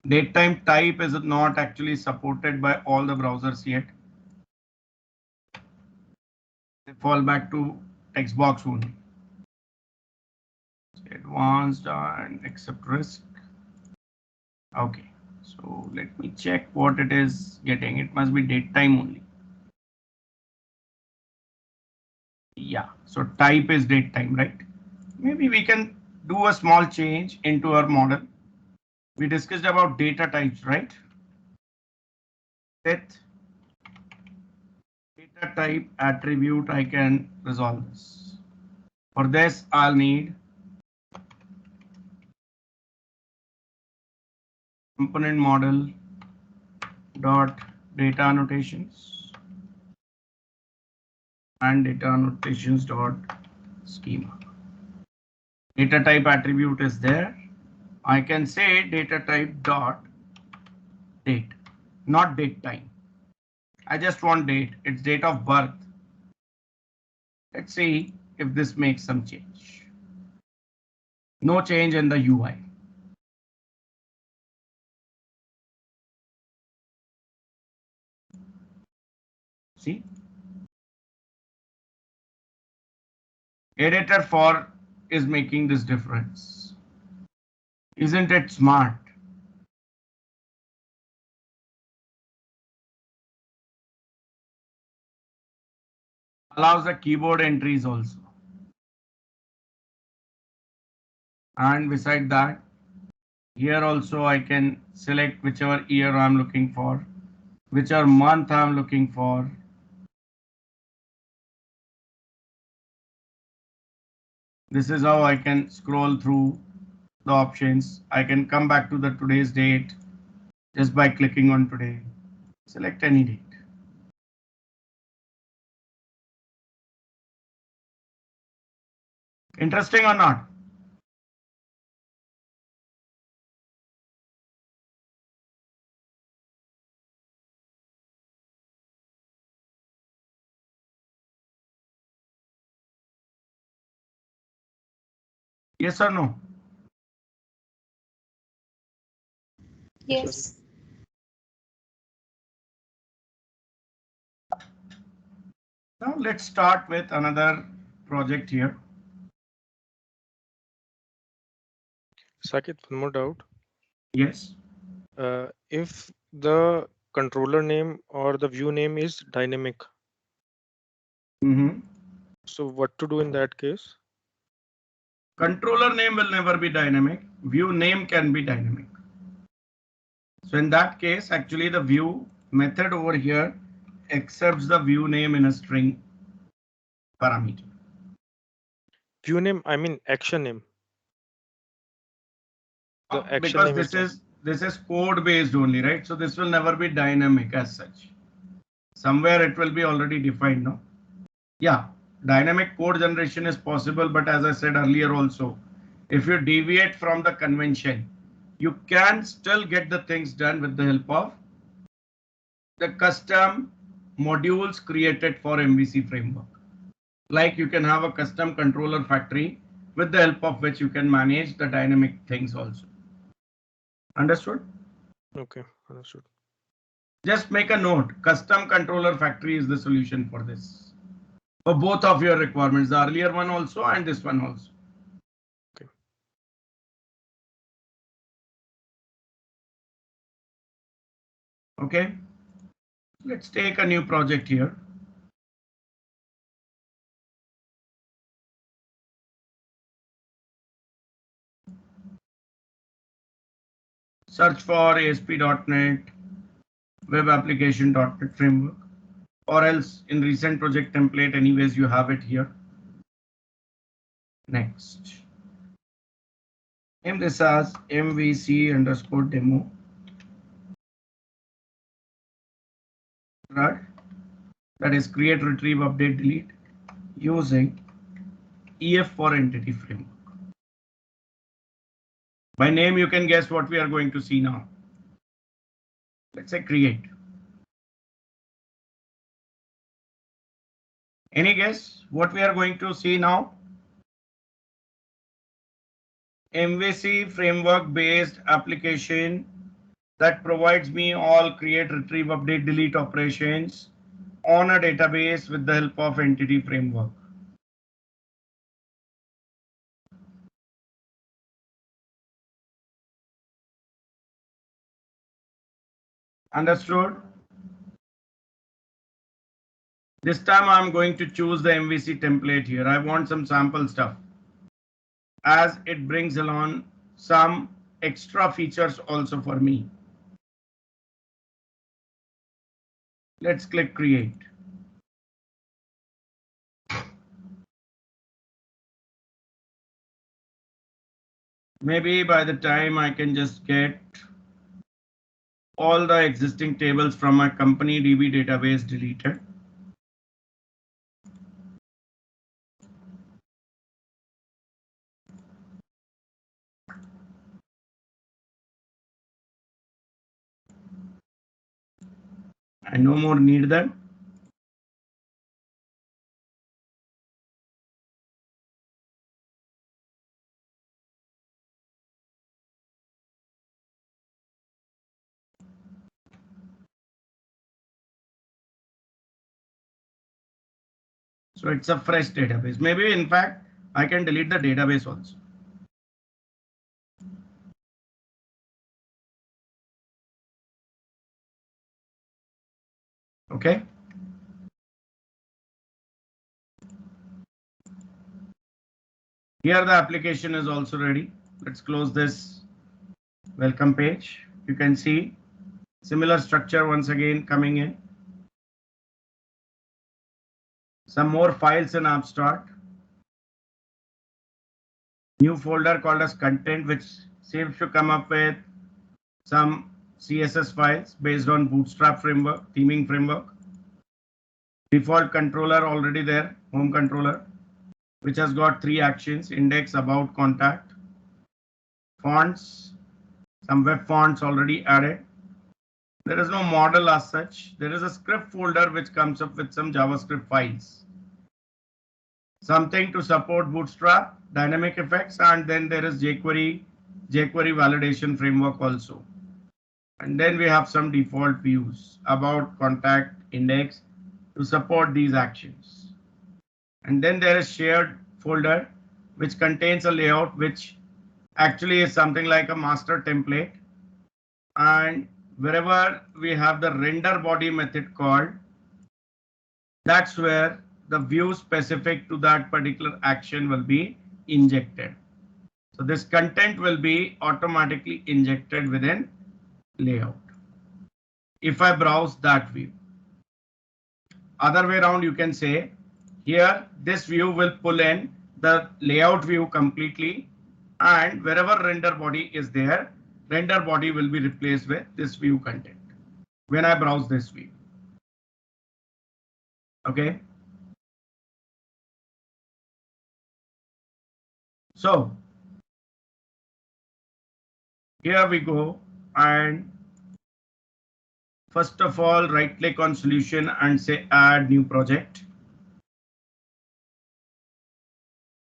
Speaker 1: Datetime type is not actually supported by all the browsers yet. They fall back to text box only. Advanced and accept risk. Okay, so let me check what it is getting. It must be datetime only. Yeah, so type is datetime, right? Maybe we can do a small change into our model. We discussed about data types, right? With data type attribute, I can resolve this. For this, I'll need component model dot data annotations and data annotations dot schema. Data type attribute is there. I can say data type dot date, not date time. I just want date. It's date of birth. Let's see if this makes some change. No change in the UI. See? Editor for is making this difference. Isn't it smart? Allows the keyboard entries also. And beside that, here also I can select whichever year I'm looking for, whichever month I'm looking for. This is how I can scroll through the options. I can come back to the today's date just by clicking on today. Select any date. Interesting or not? Yes or no?
Speaker 5: Yes.
Speaker 1: Now let's start with another project here.
Speaker 3: Saket, one more doubt.
Speaker 1: Yes.
Speaker 3: If the controller name or the view name is dynamic, so what to do in that case?
Speaker 1: Controller name will never be dynamic. View name can be dynamic. So in that case, actually the view method over here accepts the view name in a string parameter.
Speaker 3: View name, I mean action name. The action
Speaker 1: Because
Speaker 3: name
Speaker 1: this is code based only, right? So this will never be dynamic as such. Somewhere it will be already defined, no? Yeah, dynamic code generation is possible, but as I said earlier also, if you deviate from the convention, you can still get the things done with the help of the custom modules created for MVC framework. Like you can have a custom controller factory with the help of which you can manage the dynamic things also. Understood?
Speaker 3: Okay, understood.
Speaker 1: Just make a note, custom controller factory is the solution for this. For both of your requirements, the earlier one also and this one also.
Speaker 3: Okay.
Speaker 1: Okay. Let's take a new project here. Search for ASP.NET Web Application.NET Framework, or else in recent project template, anyways, you have it here. Next. Name this as MVC_demo. Right? That is create, retrieve, update, delete using EF for entity framework. By name, you can guess what we are going to see now. Let's say create. Any guess what we are going to see now? MVC framework based application that provides me all create, retrieve, update, delete operations on a database with the help of entity framework. Understood? This time I'm going to choose the MVC template here. I want some sample stuff, as it brings along some extra features also for me. Let's click create. Maybe by the time I can just get all the existing tables from my company DB database deleted. I no more need them. So it's a fresh database. Maybe in fact, I can delete the database also. Okay. Here the application is also ready. Let's close this welcome page. You can see similar structure once again coming in. Some more files in AppStart. new folder called as content, which seems to come up with some CSS files based on Bootstrap framework, theming framework. Default controller already there, home controller, which has got 3 actions: index, about, contact. Fonts, some web fonts already added. There is no model as such. There is a script folder which comes up with some JavaScript files. Something to support Bootstrap, dynamic effects, and then there is jQuery validation framework also. And then we have some default views: about, contact, index, to support these actions. And then there is shared folder which contains a layout which actually is something like a master template. And wherever we have the render body method called, that's where the view specific to that particular action will be injected. So this content will be automatically injected within layout if I browse that view. Other way around, you can say here this view will pull in the layout view completely, and wherever render body is there, render body will be replaced with this view content when I browse this view. Okay. So here we go, and first of all, right click on solution and say add new project.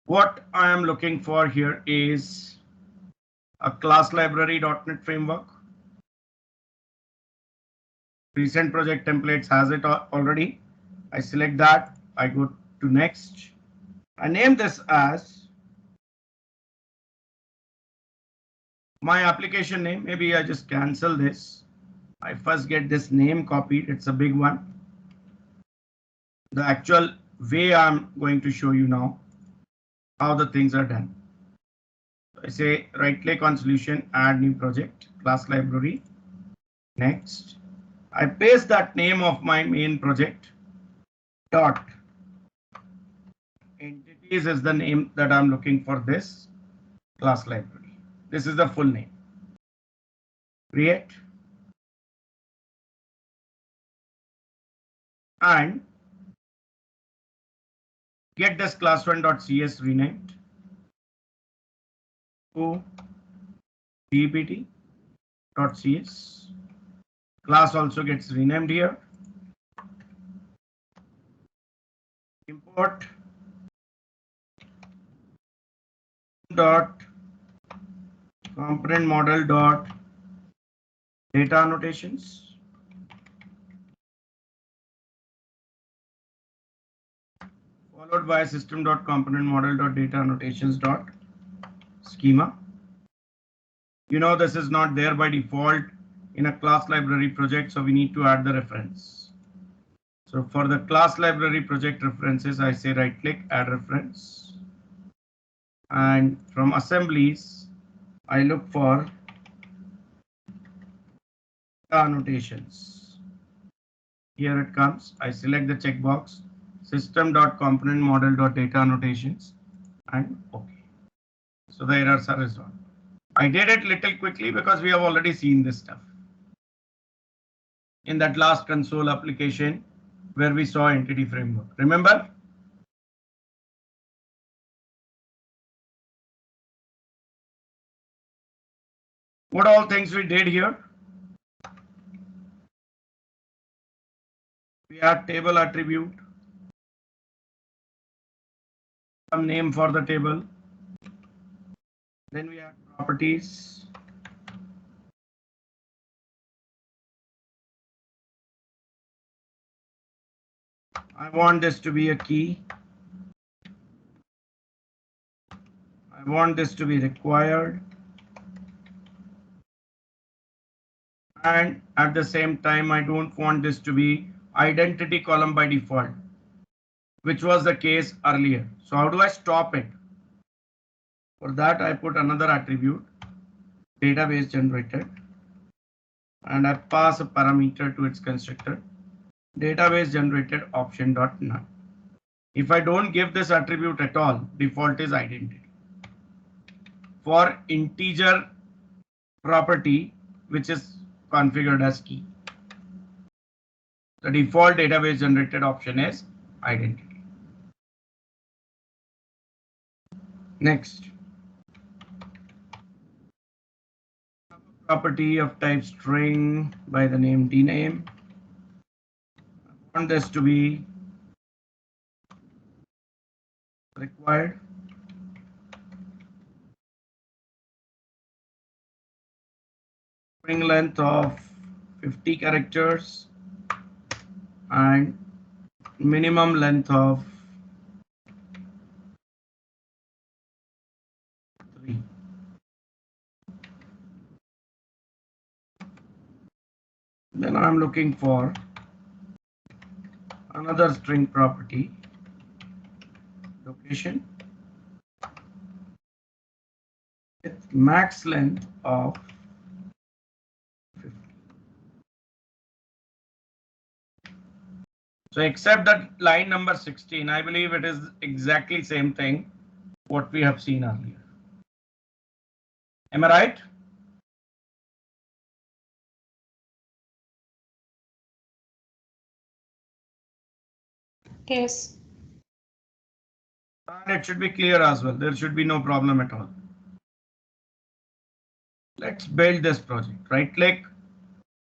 Speaker 1: What I am looking for here is a class library.NET framework. Recent project templates has it already. I select that. I go to next. I name this as my application name. Maybe I just cancel this. I first get this name copied. It's a big one. The actual way I'm going to show you now how the things are done. I say right click on solution, add new project, class library. Next, I paste that name of my main project. Dot entities is the name that I'm looking for this class library. This is the full name. Create. And get this class1.cs renamed to dbt.cs. Class also gets renamed here. Import dot component model dot data annotations. Followed by system.component model.data annotations.schema. You know, this is not there by default in a class library project, so we need to add the reference. So for the class library project references, I say right click, add reference. And from assemblies, I look for annotations. Here it comes. I select the checkbox, system.component model.data annotations, and OK. So the errors are resolved. I did it little quickly because we have already seen this stuff in that last console application where we saw entity framework. Remember? What all things we did here? We had table attribute, some name for the table. Then we had properties. I want this to be a key. I want this to be required. And at the same time, I don't want this to be identity column by default, which was the case earlier. So how do I stop it? For that, I put another attribute, database generated, and I pass a parameter to its constructor, database generated option.none. If I don't give this attribute at all, default is identity. for integer property which is configured as key. The default database generated option is identity. Next, property of type string by the name dname. I want this to be required. String length of 50 characters and minimum length of 3. Then I'm looking for another string property, location, with max length of 50. So except that line number 16, I believe it is exactly same thing what we have seen earlier. Am I right?
Speaker 5: Yes.
Speaker 1: And it should be clear as well. There should be no problem at all. Let's build this project. Right click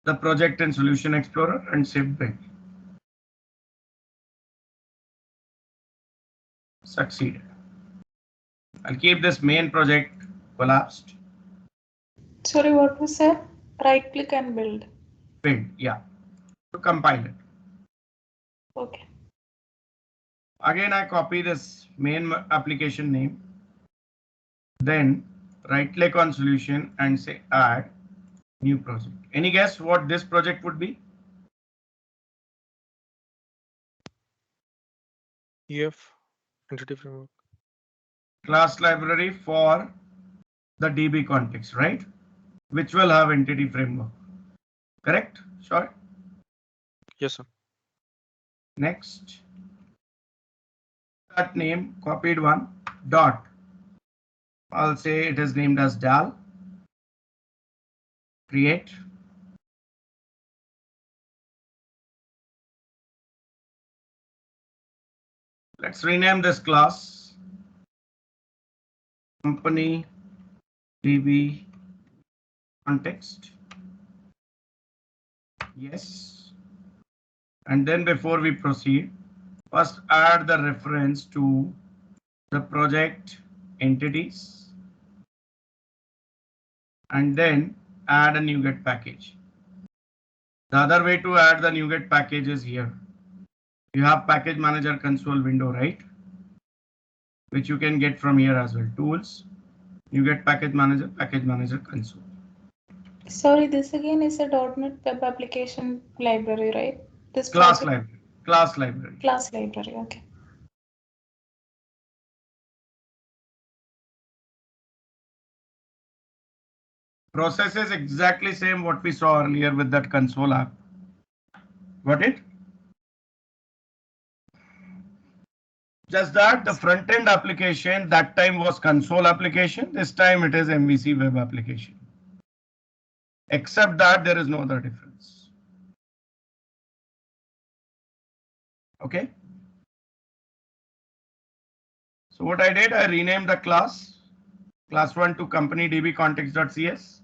Speaker 1: the project in Solution Explorer and say build. Succeeded. I'll keep this main project collapsed.
Speaker 5: Sorry, what was that? Right click and build.
Speaker 1: Build, yeah, to compile it.
Speaker 5: Okay.
Speaker 1: Again, I copy this main application name. Then right click on solution and say add new project. Any guess what this project would be?
Speaker 3: EF, entity framework.
Speaker 1: Class library for the DB context, right? Which will have entity framework. Correct? Sure.
Speaker 3: Yes, sir.
Speaker 1: Next. That name, copied one, dot. I'll say it is named as DAL. Create. Let's rename this class company DB context. Yes. And then before we proceed, first add the reference to the project entities and then add a NuGet package. The other way to add the NuGet package is here. You have package manager console window, right? Which you can get from here as well. Tools, NuGet package manager console.
Speaker 5: Sorry, this again is a .NET Web Application library, right? This
Speaker 1: Class
Speaker 5: project-
Speaker 1: library. Class library.
Speaker 5: Class library, okay.
Speaker 1: Process is exactly same what we saw earlier with that console app. Got it? Just that the front end application that time was console application. This time it is MVC web application. Except that there is no other difference. Okay. So what I did, I renamed the class 1 to company DB context.cs.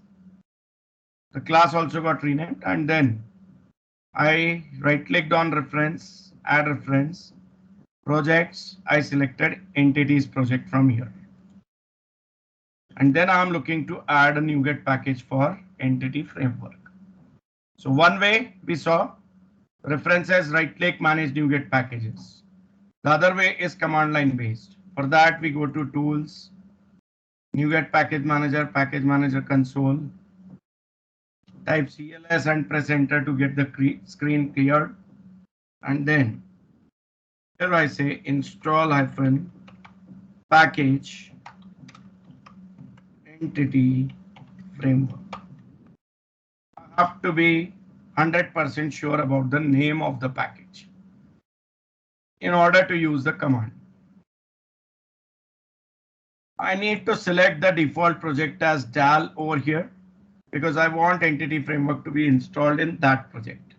Speaker 1: The class also got renamed, and then I right clicked on reference, add reference, projects. I selected entities project from here. And then I'm looking to add a NuGet package for entity framework. So one way we saw references, right click, manage NuGet packages. The other way is command line based. For that we go to tools, NuGet package manager console, type CLS and press enter to get the screen cleared. And then here I say install hyphen package entity framework. I have to be 100% sure about the name of the package in order to use the command. I need to select the default project as DAL over here because I want entity framework to be installed in that project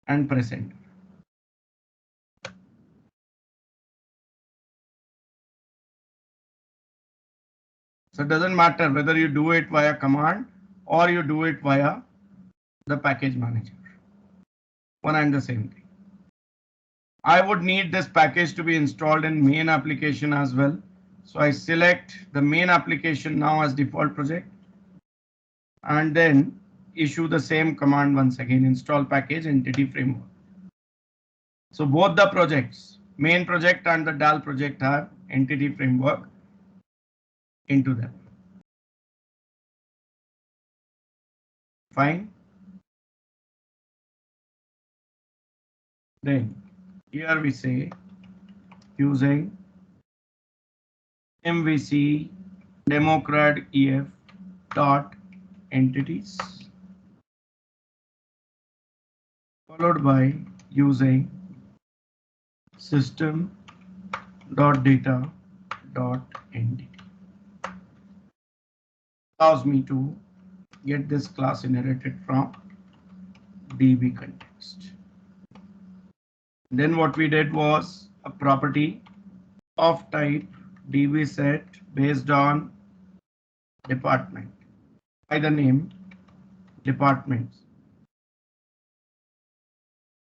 Speaker 1: and press enter. So it doesn't matter whether you do it via command or you do it via the package manager. One and the same thing. I would need this package to be installed in main application as well. So I select the main application now as default project and then issue the same command once again, install package entity framework. So both the projects, main project and the DAL project, have entity framework into them. Fine. Then here we say using MVC democrat EF dot entities followed by using system dot data dot entity. Allows me to get this class inherited from DB context. Then what we did was a property of type DB set based on department by the name departments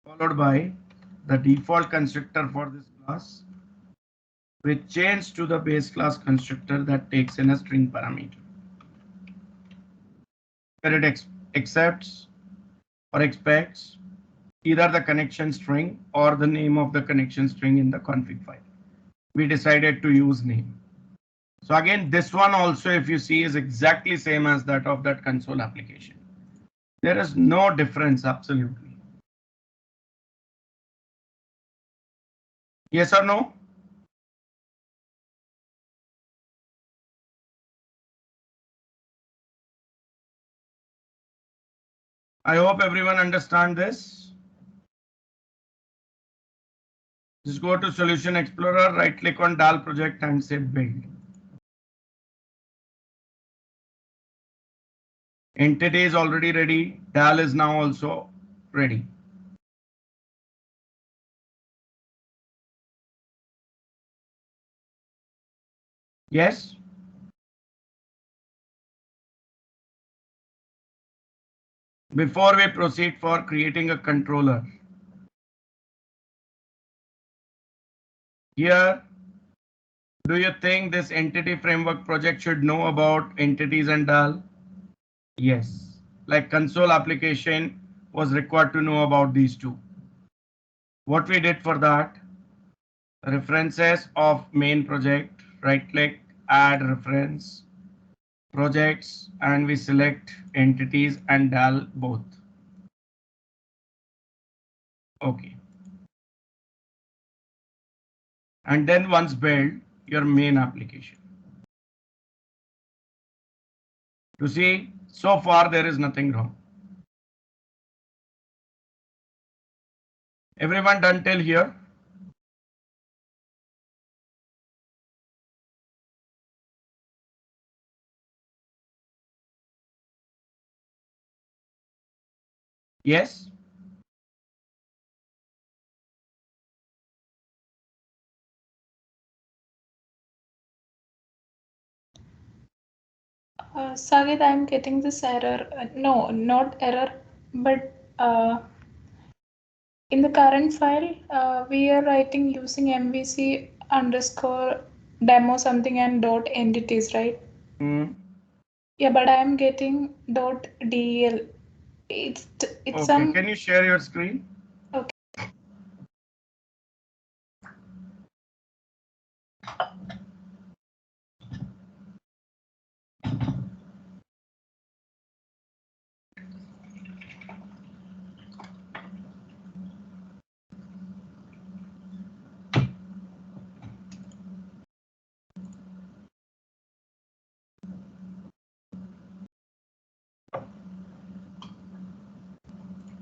Speaker 1: followed by the default constructor for this class which changed to the base class constructor that takes in a string parameter. Where it accepts or expects either the connection string or the name of the connection string in the config file. We decided to use name. So again, this one also, if you see, is exactly same as that of that console application. There is no difference, absolutely. Yes or no? I hope everyone understand this. Just go to Solution Explorer, right click on DAL project and say build. Entity is already ready. DAL is now also ready. Yes? Before we proceed for creating a controller, here, do you think this entity framework project should know about entities and DAL? Yes. Like console application was required to know about these two. What we did for that, references of main project, right click, add reference, projects, and we select entities and DAL both. Okay. And then once build your main application. You see, so far there is nothing wrong. Everyone done till here? Yes?
Speaker 5: Sagit, I'm getting this error. No, not error, but in the current file, we are writing using MVC underscore demo something and dot entities, right? Yeah, but I'm getting dot del. It's
Speaker 1: Okay.
Speaker 5: some.
Speaker 1: Can you share your screen?
Speaker 5: Okay.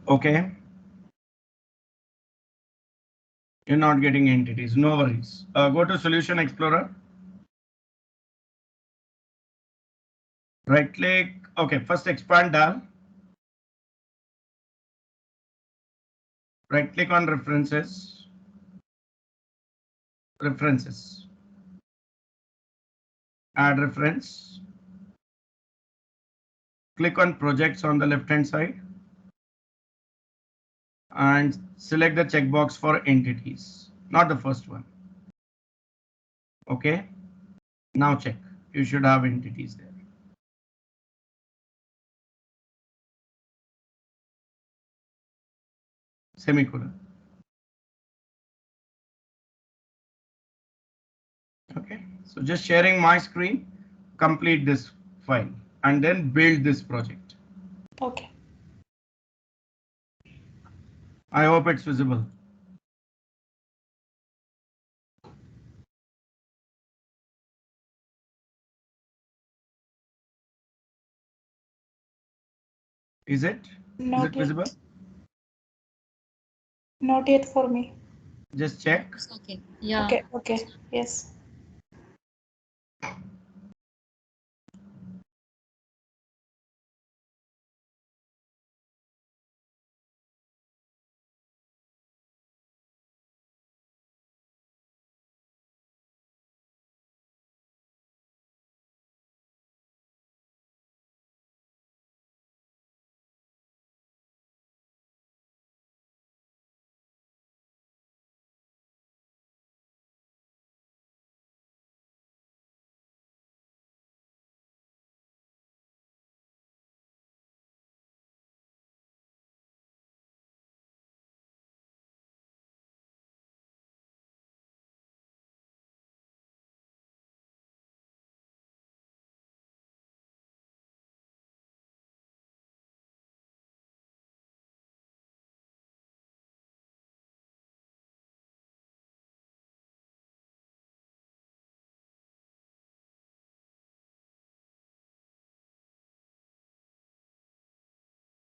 Speaker 1: Okay. You're not getting entities, no worries. Go to Solution Explorer. Right click. Okay, first expand DAL. Right click on references. References. Add reference. Click on projects on the left hand side and select the checkbox for entities, not the first one. Okay, now check. You should have entities there. Semicolon. Okay, so just sharing my screen, complete this file and then build this project.
Speaker 5: Okay.
Speaker 1: I hope it's visible. Is it? Is it
Speaker 5: Not
Speaker 1: visible?
Speaker 5: yet. Not yet for me.
Speaker 1: Just check.
Speaker 2: It's okay. Yeah.
Speaker 5: Okay. Okay. Yes.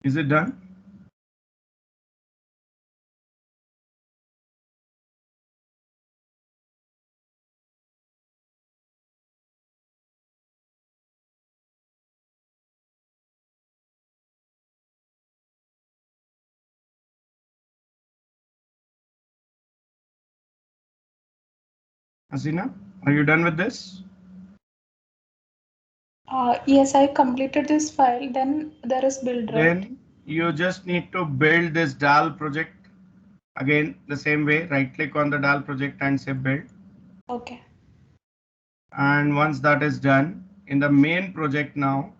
Speaker 1: Is it done? Asina, are you done with this?
Speaker 5: Yes, I completed this file. Then there is build, right?
Speaker 1: Then you just need to build this DAL project. Again, the same way, right click on the DAL project and say build.
Speaker 5: Okay.
Speaker 1: And once that is done, in the main project now,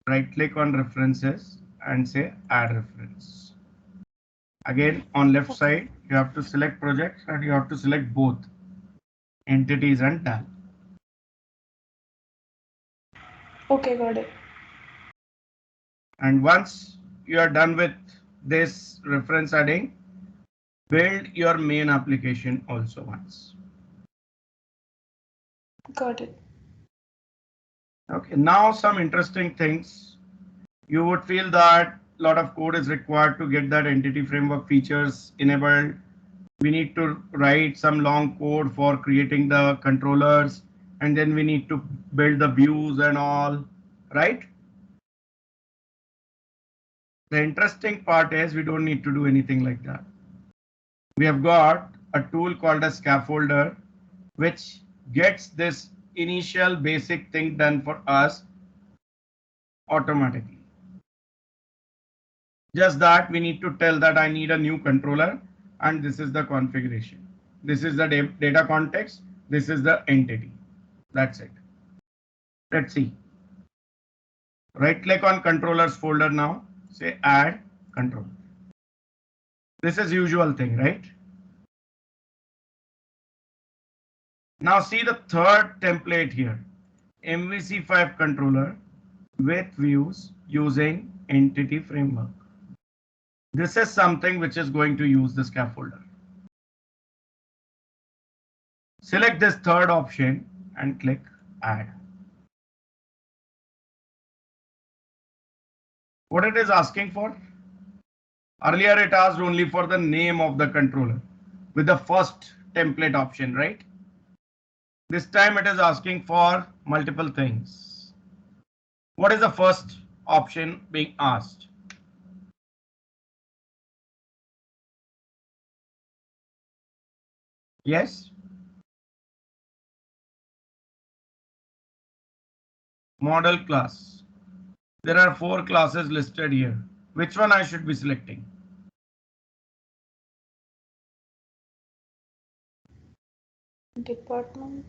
Speaker 1: right click on references and say add reference. Again, on left side, you have to select projects and you have to select both entities and DAL.
Speaker 5: Okay, got it.
Speaker 1: And once you are done with this reference adding, build your main application also once.
Speaker 5: Got it.
Speaker 1: Okay, now some interesting things. You would feel that a lot of code is required to get that entity framework features enabled. We need to write some long code for creating the controllers, and then we need to build the views and all, right? The interesting part is we don't need to do anything like that. We have got a tool called a scaffolder, which gets this initial basic thing done for us automatically. Just that we need to tell that I need a new controller and this is the configuration. This is the data context. This is the entity. That's it. Let's see. Right click on controllers folder now. Say add controller. This is usual thing, right? Now see the third template here. MVC5 controller with views using entity framework. This is something which is going to use the scaffolder. Select this third option and click add. What it is asking for? Earlier it asked only for the name of the controller with the first template option, right? This time it is asking for multiple things. What is the first option being asked? Yes? Model class. There are 4 classes listed here. Which one I should be selecting?
Speaker 5: Department.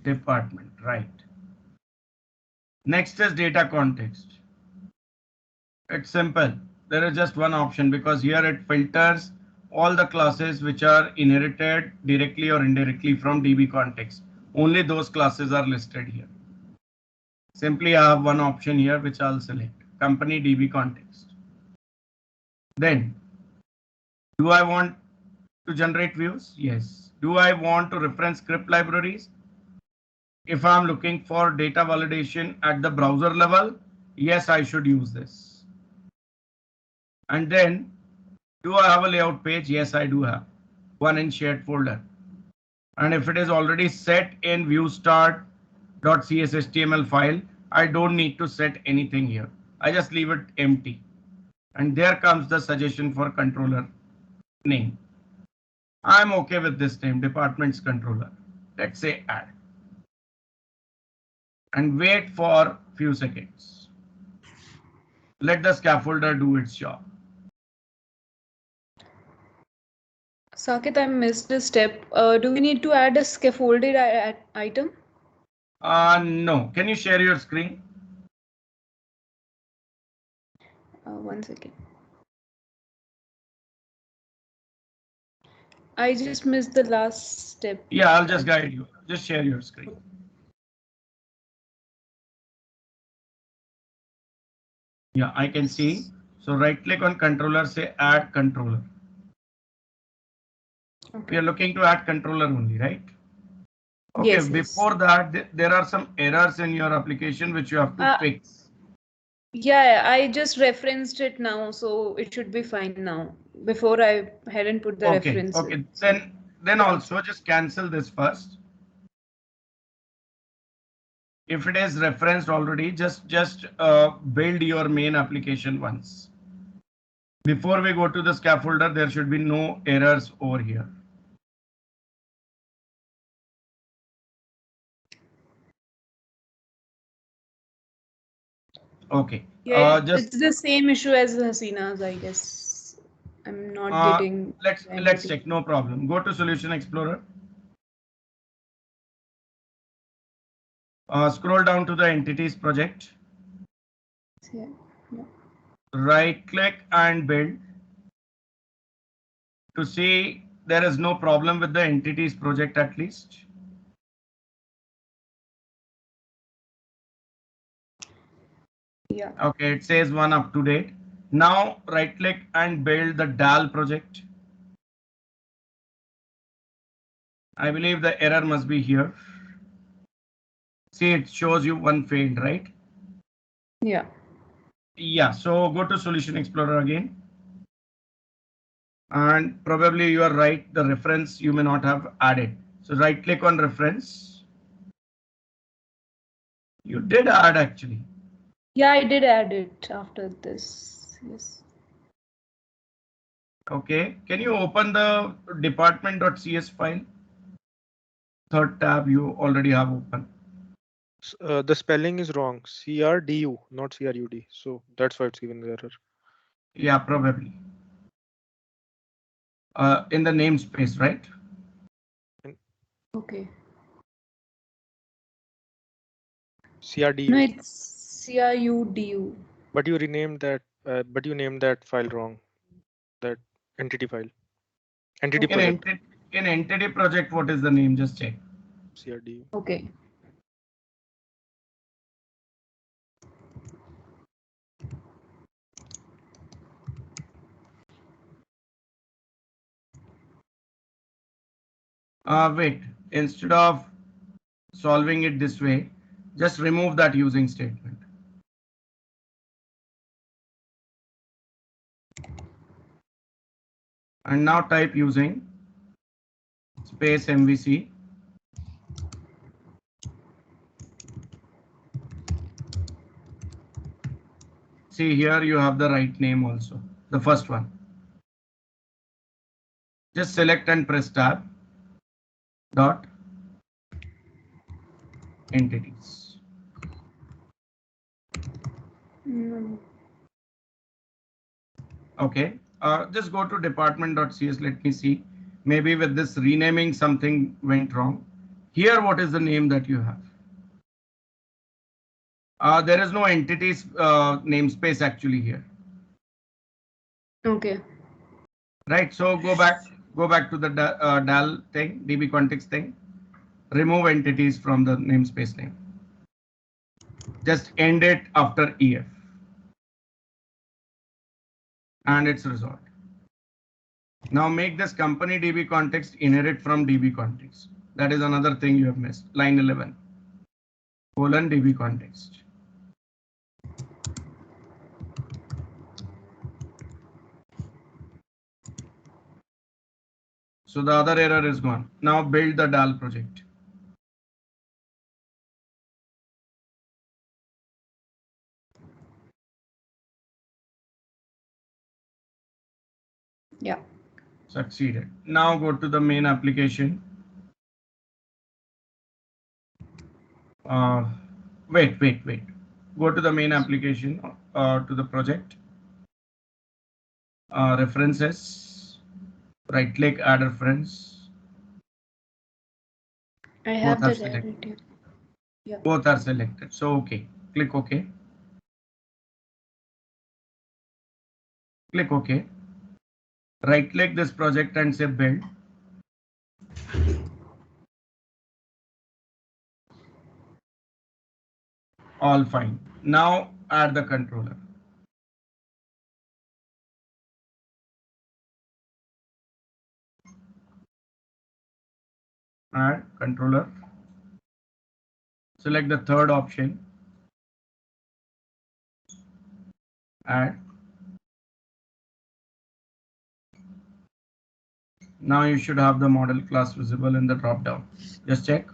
Speaker 1: Department, right. Next is data context. It's simple. There is just one option because here it filters all the classes which are inherited directly or indirectly from DB context. Only those classes are listed here. Simply I have one option here which I'll select, company DB context. Then, do I want to generate views? Yes. Do I want to reference script libraries? If I'm looking for data validation at the browser level, yes, I should use this. And then, do I have a layout page? Yes, I do have one in shared folder. And if it is already set in viewstart.cshtml file, I don't need to set anything here. I just leave it empty. And there comes the suggestion for controller name. I'm okay with this name, departments controller. Let's say add. And wait for few seconds. Let the scaffolder do its job.
Speaker 6: Saket, I missed this step. Do we need to add a scaffolded item?
Speaker 1: No. Can you share your screen?
Speaker 6: One second. I just missed the last step.
Speaker 1: Yeah, I'll just guide you. Just share your screen. Yeah, I can see. So right click on controller, say add controller.
Speaker 6: Okay.
Speaker 1: We are looking to add controller only, right? Okay,
Speaker 6: Yes,
Speaker 1: before that, there are some errors in your application which you have to fix.
Speaker 6: Yeah, I just referenced it now, so it should be fine now. Before I hadn't put the reference.
Speaker 1: Okay, then also just cancel this first. If it is referenced already, just build your main application once. Before we go to the scaffolder, there should be no errors over here. Okay.
Speaker 6: Yeah, it's the same issue as Hasina's, I guess. I'm not getting.
Speaker 1: Let's check. No problem. Go to Solution Explorer. Scroll down to the entities project.
Speaker 6: Yeah.
Speaker 1: Right click and build. To see there is no problem with the entities project at least.
Speaker 6: Yeah.
Speaker 1: Okay, it says one up to date. Now right click and build the DAL project. I believe the error must be here. See, it shows you one failed, right?
Speaker 6: Yeah.
Speaker 1: Yeah, so go to Solution Explorer again. And probably you are right, the reference you may not have added. So right click on reference. You did add actually.
Speaker 6: Yeah, I did add it after this. Yes.
Speaker 1: Okay, can you open the department.cs file? Third tab you already have open.
Speaker 3: The spelling is wrong. CRDU, not CRUD. So that's why it's given the error.
Speaker 1: Yeah, probably. In the namespace, right?
Speaker 6: Okay.
Speaker 3: CRDU.
Speaker 6: No, it's CRUDU.
Speaker 3: But you renamed that. But you named that file wrong. That entity file. Entity project.
Speaker 1: In entity project, what is the name? Just check.
Speaker 3: CRDU.
Speaker 6: Okay.
Speaker 1: Wait, instead of solving it this way, just remove that using statement. And now type using space MVC. See here you have the right name also, the first one. Just select and press tab. Dot entities.
Speaker 6: No.
Speaker 1: Okay, just go to department.cs. Let me see. Maybe with this renaming something went wrong. Here, what is the name that you have? There is no entities namespace actually here.
Speaker 6: Okay.
Speaker 1: Right, so go back to the DAL thing, DB context thing. Remove entities from the namespace name. Just end it after EF. And it's resolved. Now make this company DB context inherit from DB context. That is another thing you have missed. Line 11. Colon DB context. So the other error is gone. Now build the DAL project.
Speaker 6: Yeah.
Speaker 1: Succeeded. Now go to the main application. Wait. Go to the main application, to the project. References. Right click, add reference.
Speaker 6: I have
Speaker 1: Both are
Speaker 6: that
Speaker 1: selected.
Speaker 6: already. Yeah.
Speaker 1: Both are selected. So OK. Click OK. Click OK. Right click this project and say build. All fine. Now add the controller. Add controller. Select the third option. Add. Now you should have the model class visible in the drop down. Just check.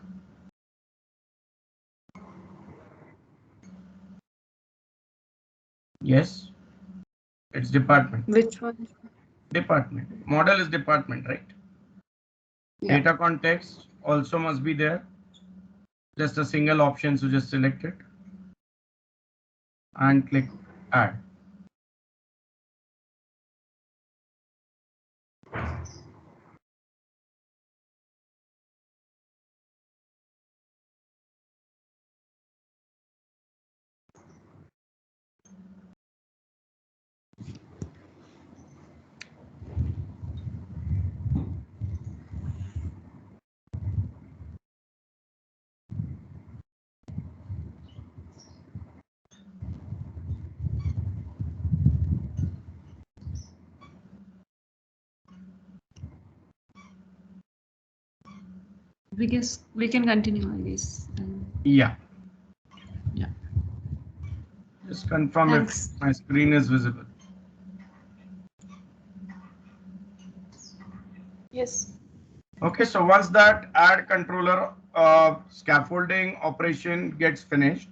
Speaker 1: Yes. It's department.
Speaker 6: Which one?
Speaker 1: Department. Model is department, right?
Speaker 6: Yeah.
Speaker 1: Data context also must be there. Just a single option, so just select it and click add.
Speaker 2: We can continue, I guess.
Speaker 1: Yeah.
Speaker 2: Yeah.
Speaker 1: Just confirm
Speaker 2: Thanks.
Speaker 1: if my screen is visible.
Speaker 5: Yes.
Speaker 1: Okay, so once that add controller scaffolding operation gets finished,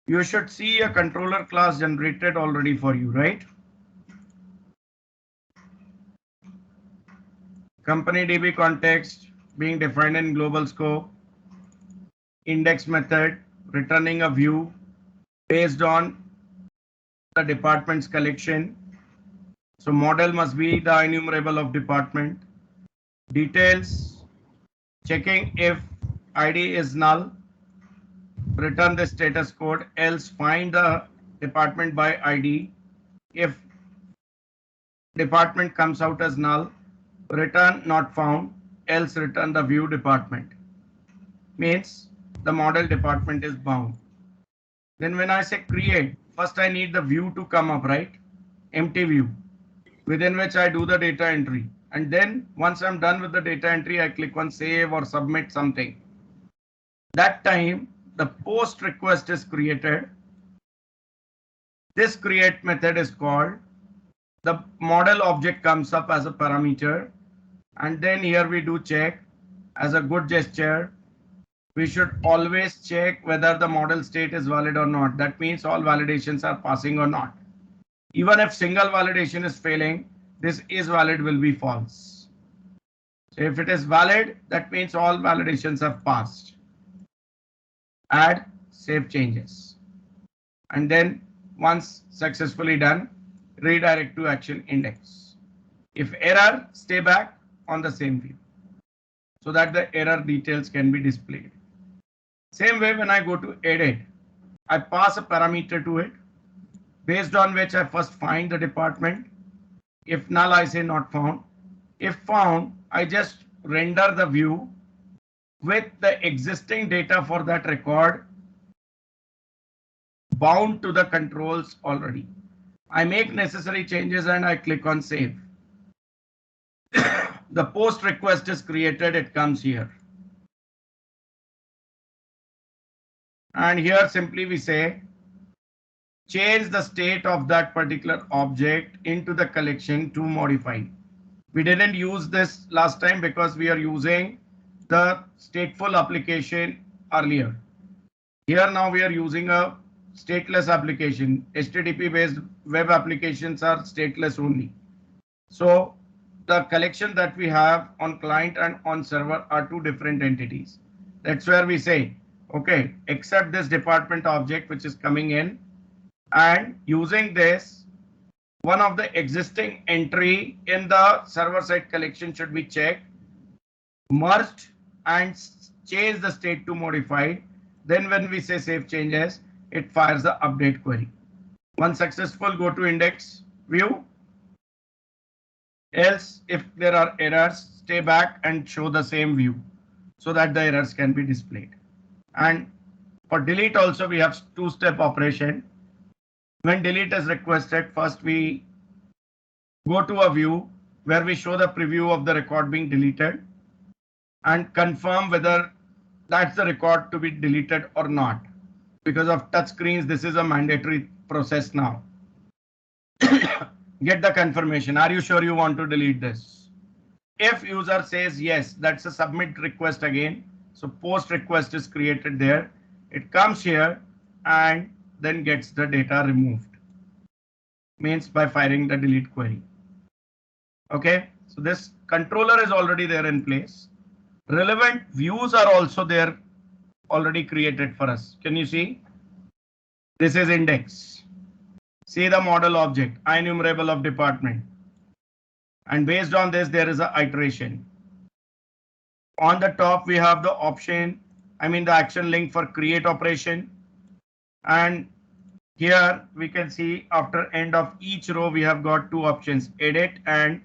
Speaker 1: you should see a controller class generated already for you, right? Company DB context being defined in global scope, index method returning a view based on the department's collection. So model must be the enumerable of department. Details, checking if ID is null, return the status code, else find the department by ID. If department comes out as null, return not found, else return the view department. Means the model department is bound. Then when I say create, first I need the view to come up, right? Empty view, within which I do the data entry. And then once I'm done with the data entry, I click on save or submit something. That time the post request is created. This create method is called. The model object comes up as a parameter. And then here we do check as a good gesture. We should always check whether the model state is valid or not. That means all validations are passing or not. Even if single validation is failing, this is valid will be false. So if it is valid, that means all validations have passed. Add, save changes. And then once successfully done, redirect to action index. If error, stay back on the same view so that the error details can be displayed. Same way, when I go to edit, I pass a parameter to it based on which I first find the department. If null, I say not found. If found, I just render the view with the existing data for that record bound to the controls already. I make necessary changes and I click on save. The post request is created, it comes here. And here simply we say change the state of that particular object into the collection to modify. We didn't use this last time because we are using the stateful application earlier. Here now we are using a stateless application. HTTP based web applications are stateless only. So the collection that we have on client and on server are two different entities. That's where we say, okay, accept this department object which is coming in, and using this, one of the existing entry in the server side collection should be checked, merged, and change the state to modified. Then when we say save changes, it fires the update query. Once successful, go to index view. Else, if there are errors, stay back and show the same view so that the errors can be displayed. And for delete also, we have two-step operation. When delete is requested, first we go to a view where we show the preview of the record being deleted and confirm whether that's the record to be deleted or not. Because of touch screens, this is a mandatory process now. Get the confirmation. Are you sure you want to delete this? If user says yes, that's a submit request again. So post request is created there. It comes here and then gets the data removed. Means by firing the delete query. Okay, so this controller is already there in place. Relevant views are also there, already created for us. Can you see? This is index. See the model object, IEnumerable of department. And based on this, there is an iteration. On the top, we have the option, the action link for create operation. And here we can see after end of each row, we have got two options, edit and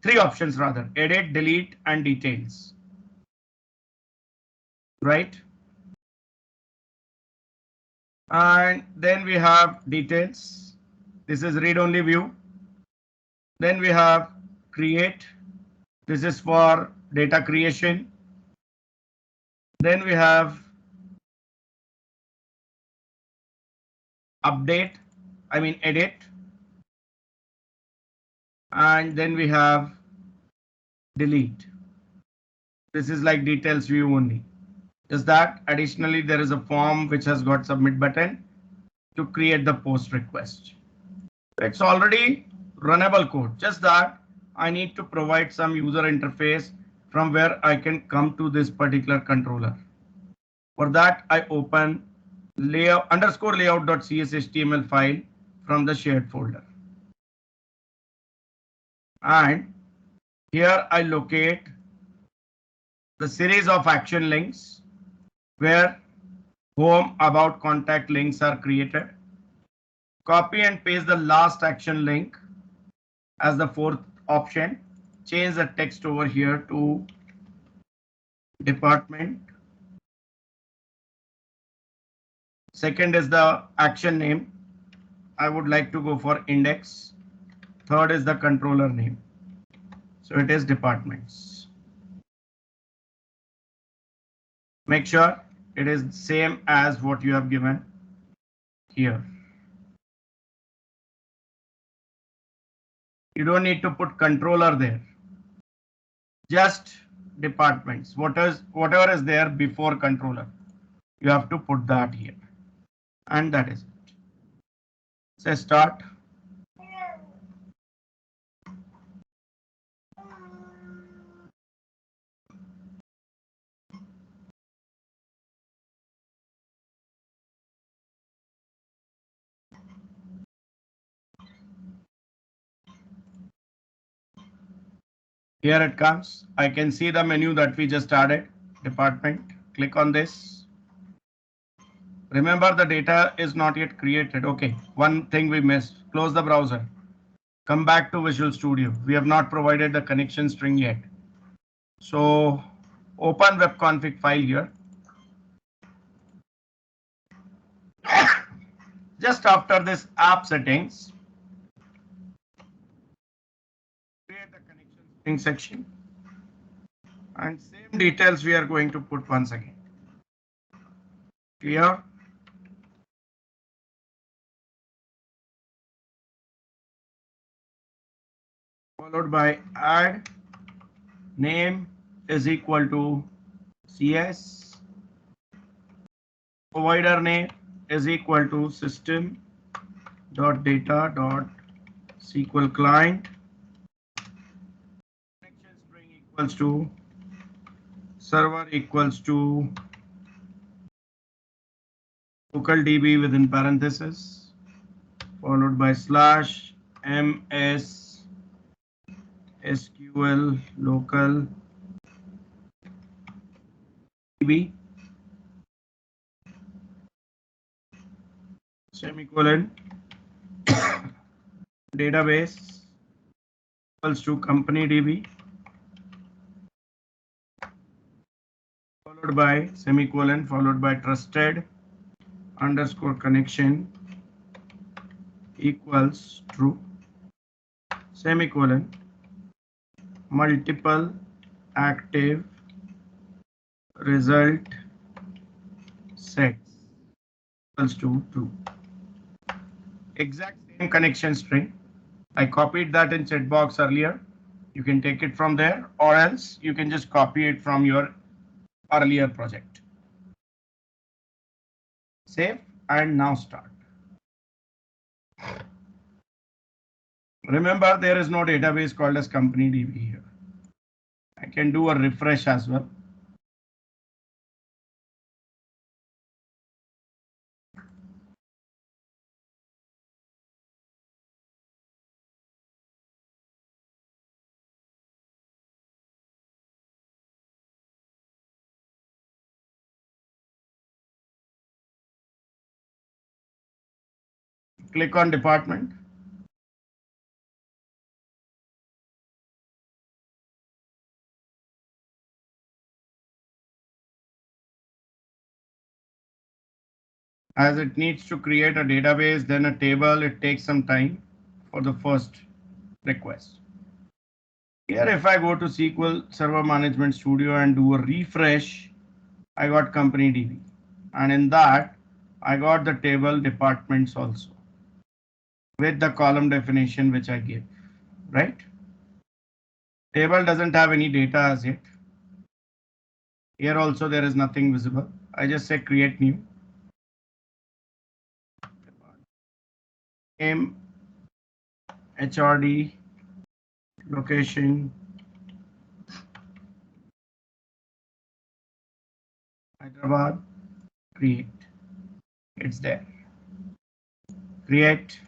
Speaker 1: three options rather, edit, delete, and details. Right? And then we have details. This is read-only view. Then we have create. This is for data creation. Then we have update, edit. And then we have delete. This is like details view only. Just that additionally, there is a form which has got submit button to create the post request. It's already runnable code, just that I need to provide some user interface from where I can come to this particular controller. For that, I open layout_layout.cs HTML file from the shared folder. And here I locate the series of action links where home, about, contact links are created. Copy and paste the last action link as the fourth option. Change the text over here to department. Second is the action name. I would like to go for index. Third is the controller name. So it is departments. Make sure it is same as what you have given here. You don't need to put controller there. Just departments. Whatever is there before controller, you have to put that here. And that is it. Say start. Here it comes. I can see the menu that we just added. Department. Click on this. Remember, the data is not yet created. Okay, one thing we missed. Close the browser. Come back to Visual Studio. We have not provided the connection string yet. So open web config file here. Just after this app settings, create the connection string section, and same details we are going to put once again. Clear? Followed by add name is equal to CS, provider name is equal to system.data.SQL client, connection string equals to server equals to local DB within parentheses, followed by slash MS SQL local DB, semicolon, database equals to company DB, followed by semicolon, followed by trusted underscore connection equals true, semicolon, multiple active result sets equals to true. Exact same connection string. I copied that in chat box earlier. You can take it from there, or else you can just copy it from your earlier project. Save and now start. Remember, there is no database called as company DB here. I can do a refresh as well. Click on department. As it needs to create a database, then a table, it takes some time for the first request. Here, if I go to SQL Server Management Studio and do a refresh, I got company DB. And in that, I got the table departments also with the column definition which I gave, right? Table doesn't have any data as yet. Here also there is nothing visible. I just say create new. Name, HRD, location, Hyderabad, create. It's there. Create.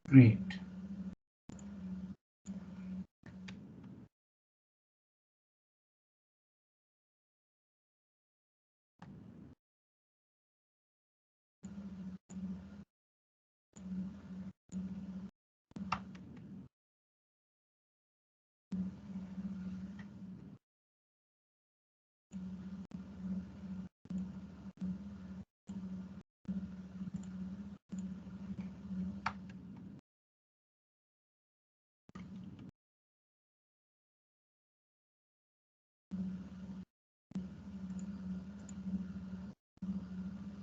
Speaker 1: Create.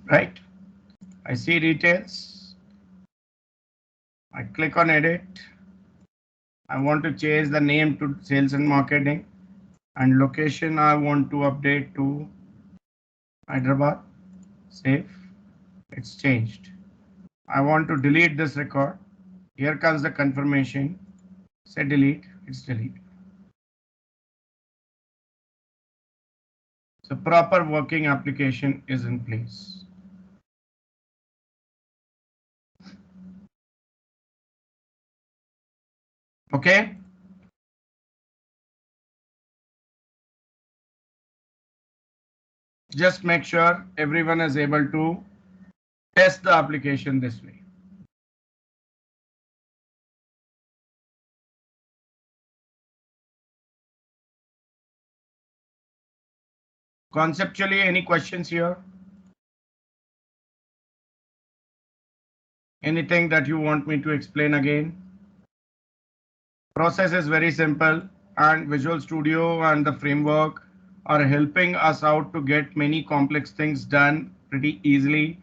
Speaker 1: Right? I see details. I click on edit. I want to change the name to sales and marketing, and location I want to update to Hyderabad. Save. It's changed. I want to delete this record. Here comes the confirmation. Say delete. It's deleted. So proper working application is in place. Okay. Just make sure everyone is able to test the application this way. Conceptually, any questions here? Anything that you want me to explain again? Process is very simple, and Visual Studio and the framework are helping us out to get many complex things done pretty easily.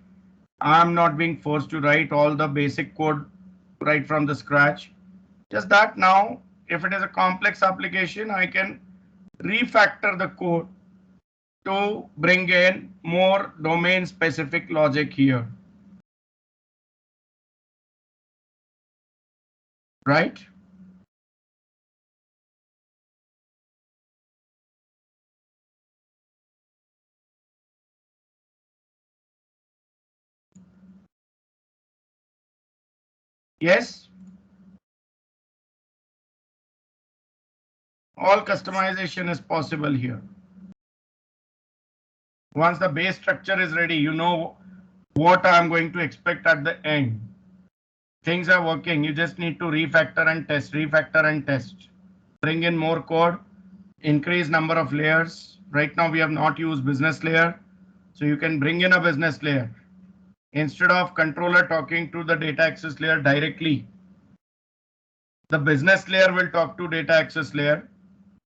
Speaker 1: I'm not being forced to write all the basic code right from the scratch. Just that now, if it is a complex application, I can refactor the code to bring in more domain specific logic here. Right? Yes? All customization is possible here. Once the base structure is ready, you know what I'm going to expect at the end. Things are working. You just need to refactor and test, refactor and test. Bring in more code, increase number of layers. Right now we have not used business layer. So you can bring in a business layer. Instead of controller talking to the data access layer directly, the business layer will talk to data access layer,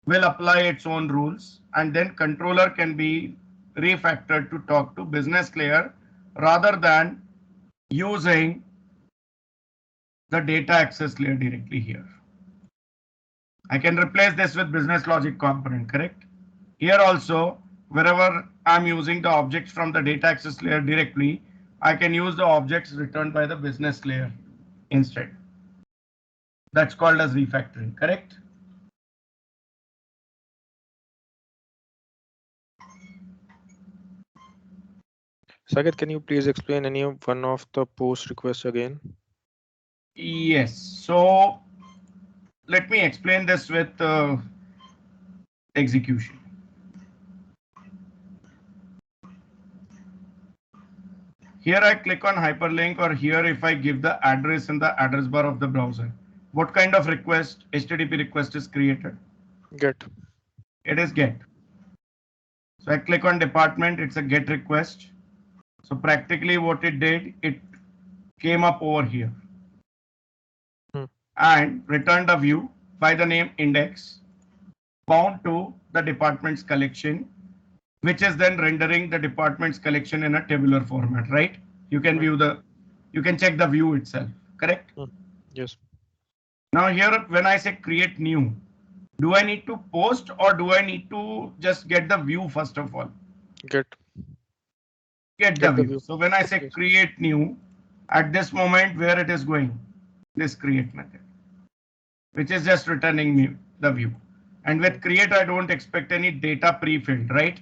Speaker 1: will apply its own rules, and then controller can be refactored to talk to business layer rather than using the data access layer directly here. I can replace this with business logic component, correct? Here also, wherever I'm using the objects from the data access layer directly, I can use the objects returned by the business layer instead. That's called as refactoring, correct?
Speaker 3: Saket, can you please explain any one of the post requests again?
Speaker 1: Yes. So let me explain this with execution. Here I click on hyperlink, or here if I give the address in the address bar of the browser, what kind of request, HTTP request is created?
Speaker 3: Get.
Speaker 1: It is get. So I click on department, it's a get request. So practically what it did, it came up over here and returned a view by the name index bound to the department's collection, which is then rendering the department's collection in a tabular format, right? You can view you can check the view itself, correct?
Speaker 3: Yes.
Speaker 1: Now here, when I say create new, do I need to post or do I need to just get the view first of all?
Speaker 3: Get
Speaker 1: The view. So when I say create new, at this moment where it is going, this create method, which is just returning me the view. And with create, I don't expect any data pre-filled, right?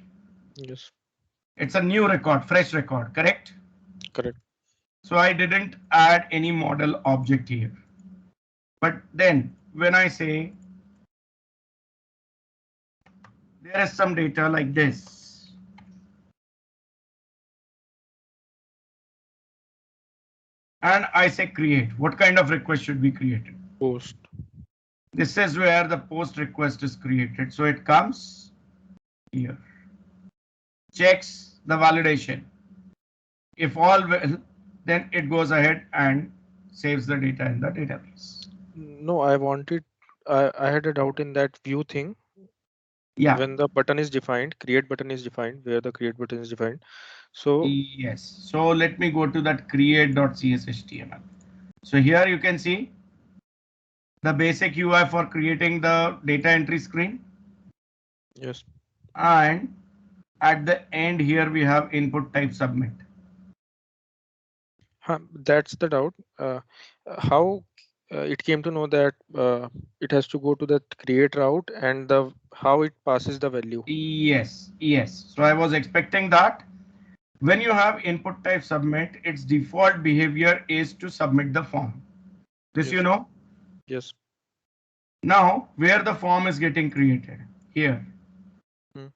Speaker 3: Yes.
Speaker 1: It's a new record, fresh record, correct?
Speaker 3: Correct.
Speaker 1: So I didn't add any model object here. But then when I say there is some data like this, and I say create, what kind of request should be created?
Speaker 3: Post.
Speaker 1: This is where the post request is created. So it comes here, checks the validation. If all well, then it goes ahead and saves the data in the database.
Speaker 3: No, I had a doubt in that view thing.
Speaker 1: Yeah.
Speaker 3: When the button is defined, create button is defined, where the create button is defined. So
Speaker 1: yes. So let me go to that create.cshtml. So here you can see the basic UI for creating the data entry screen.
Speaker 3: yes.
Speaker 1: And at the end here we have input type submit.
Speaker 3: That's the doubt. How it came to know that it has to go to the create route and the how it passes the value.
Speaker 1: Yes, yes. So I was expecting that. When you have input type submit, its default behavior is to submit the form. This
Speaker 3: Yes.
Speaker 1: you know.
Speaker 3: Yes.
Speaker 1: Now, where the form is getting created? Here.
Speaker 3: Hmm.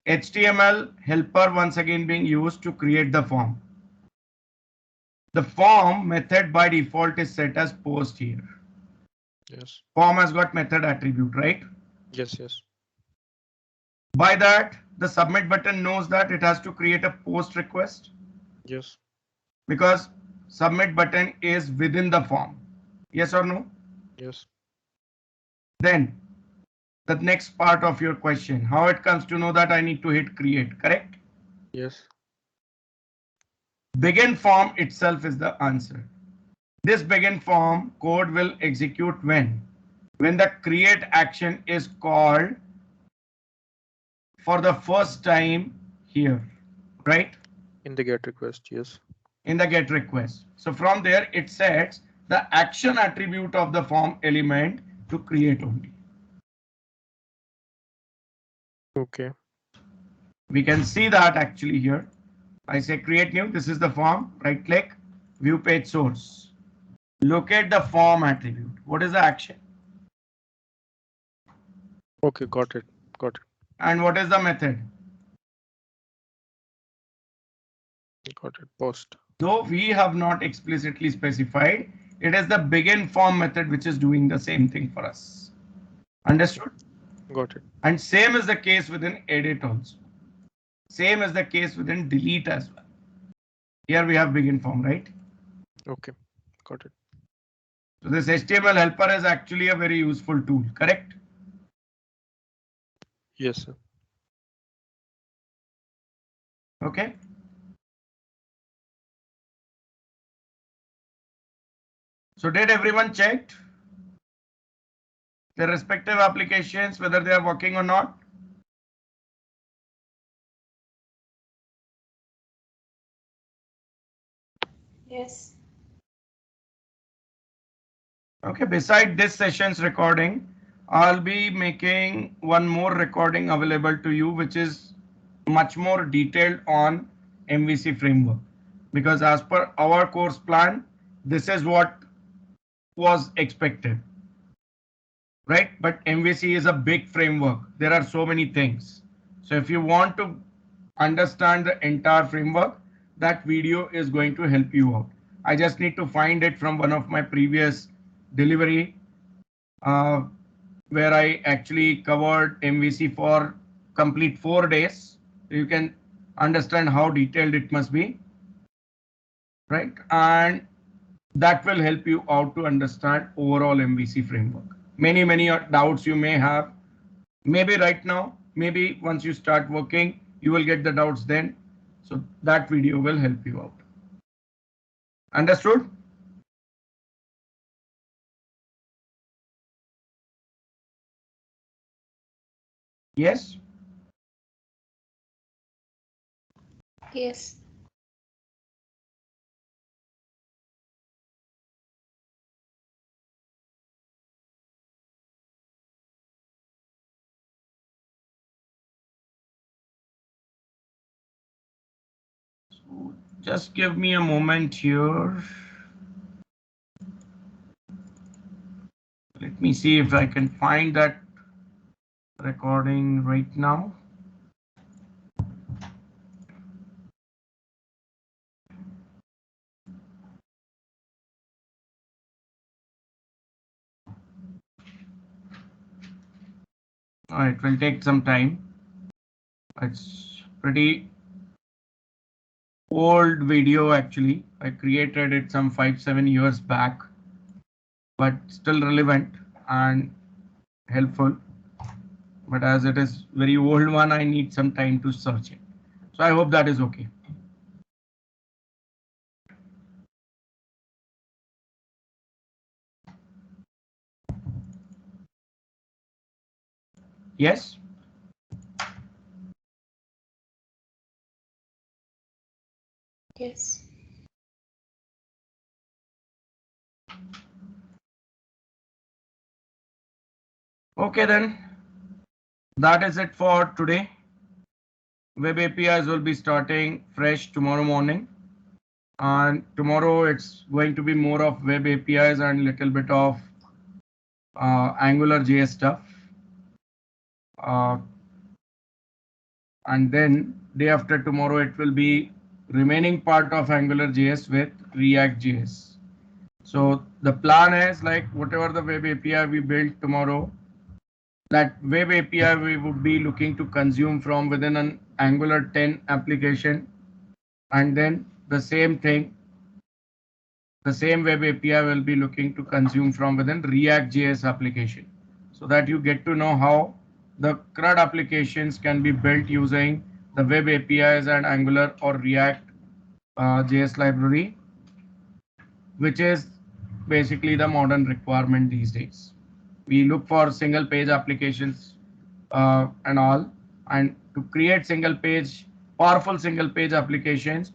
Speaker 1: HTML helper once again being used to create the form. The form method by default is set as post here.
Speaker 3: Yes.
Speaker 1: Form has got method attribute, right?
Speaker 3: Yes. Yes.
Speaker 1: By that, the submit button knows that it has to create a post request
Speaker 3: Yes.
Speaker 1: because submit button is within the form. Yes or no?
Speaker 3: Yes.
Speaker 1: Then the next part of your question, how it comes to know that I need to hit create, correct?
Speaker 3: Yes.
Speaker 1: Begin form itself is the answer. This begin form code will execute when the create action is called for the first time here, right?
Speaker 3: In the get request. Yes.
Speaker 1: In the get request. So from there it sets the action attribute of the form element to create only.
Speaker 3: Okay.
Speaker 1: We can see that actually here. I say create new. This is the form. Right click, view page source. Locate the form attribute. What is the action?
Speaker 3: Okay. Got it. Got it.
Speaker 1: And what is the method?
Speaker 3: Got it. Post.
Speaker 1: Though we have not explicitly specified, it is the begin form method which is doing the same thing for us. Understood?
Speaker 3: Got it.
Speaker 1: And same is the case within edit also. Same is the case within delete as well. Here we have begin form, right?
Speaker 3: Okay. Got it.
Speaker 1: So this HTML helper is actually a very useful tool, correct?
Speaker 3: Yes, sir.
Speaker 1: Okay. So did everyone checked their respective applications, whether they are working or not?
Speaker 5: Yes.
Speaker 1: Okay, beside this session's recording, I'll be making one more recording available to you, which is much more detailed on MVC framework. Because as per our course plan, this is what was expected, right? But MVC is a big framework. There are so many things. So if you want to understand the entire framework, that video is going to help you out. I just need to find it from one of my previous delivery where I actually covered MVC for complete 4 days. You can understand how detailed it must be, right? And that will help you out to understand overall MVC framework. Many doubts you may have, maybe right now, maybe once you start working, you will get the doubts then. So that video will help you out. Understood? Yes?
Speaker 5: Yes.
Speaker 1: So just give me a moment here. Let me see if I can find that recording right now. It will take some time. It's pretty old video actually. I created it some 5-7 years back, but still relevant and helpful. But as it is very old one, I need some time to search it. So I hope that is okay. Yes?
Speaker 5: Yes.
Speaker 1: Okay then. That is it for today. Web APIs will be starting fresh tomorrow morning. And tomorrow it's going to be more of web APIs and little bit of Angular JS stuff. And then day after tomorrow, it will be remaining part of Angular JS with React JS. So the plan is like whatever the web API we build tomorrow, that web API we would be looking to consume from within an Angular 10 application. And then the same thing, the same web API will be looking to consume from within React JS application, so that you get to know how the CRUD applications can be built using the web APIs and Angular or React JS library, which is basically the modern requirement these days. We look for single page applications and all, and to create powerful single page applications,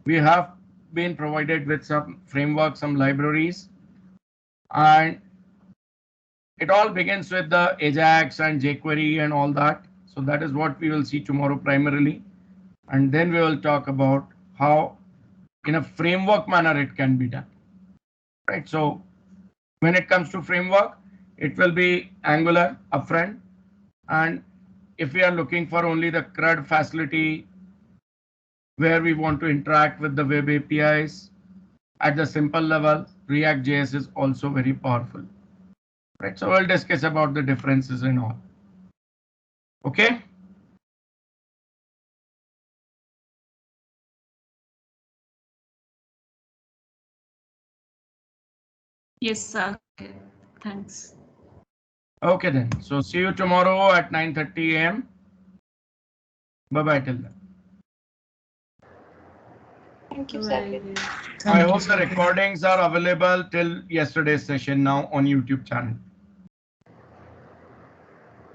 Speaker 1: we have been provided with some frameworks, some libraries, and it all begins with the Ajax and jQuery and all that. So that is what we will see tomorrow primarily. And then we will talk about how in a framework manner it can be done. Right. So when it comes to framework, it will be Angular upfront. And if we are looking for only the CRUD facility where we want to interact with the web APIs at the simple level, React JS is also very powerful. Right, so we'll discuss about the differences and all. Okay.
Speaker 2: Yes, sir. Thanks.
Speaker 1: Okay then. So see you tomorrow at 9:30 a.m. Bye bye till then.
Speaker 5: Thank you, sir.
Speaker 1: I hope the recordings are available till yesterday's session now on YouTube channel.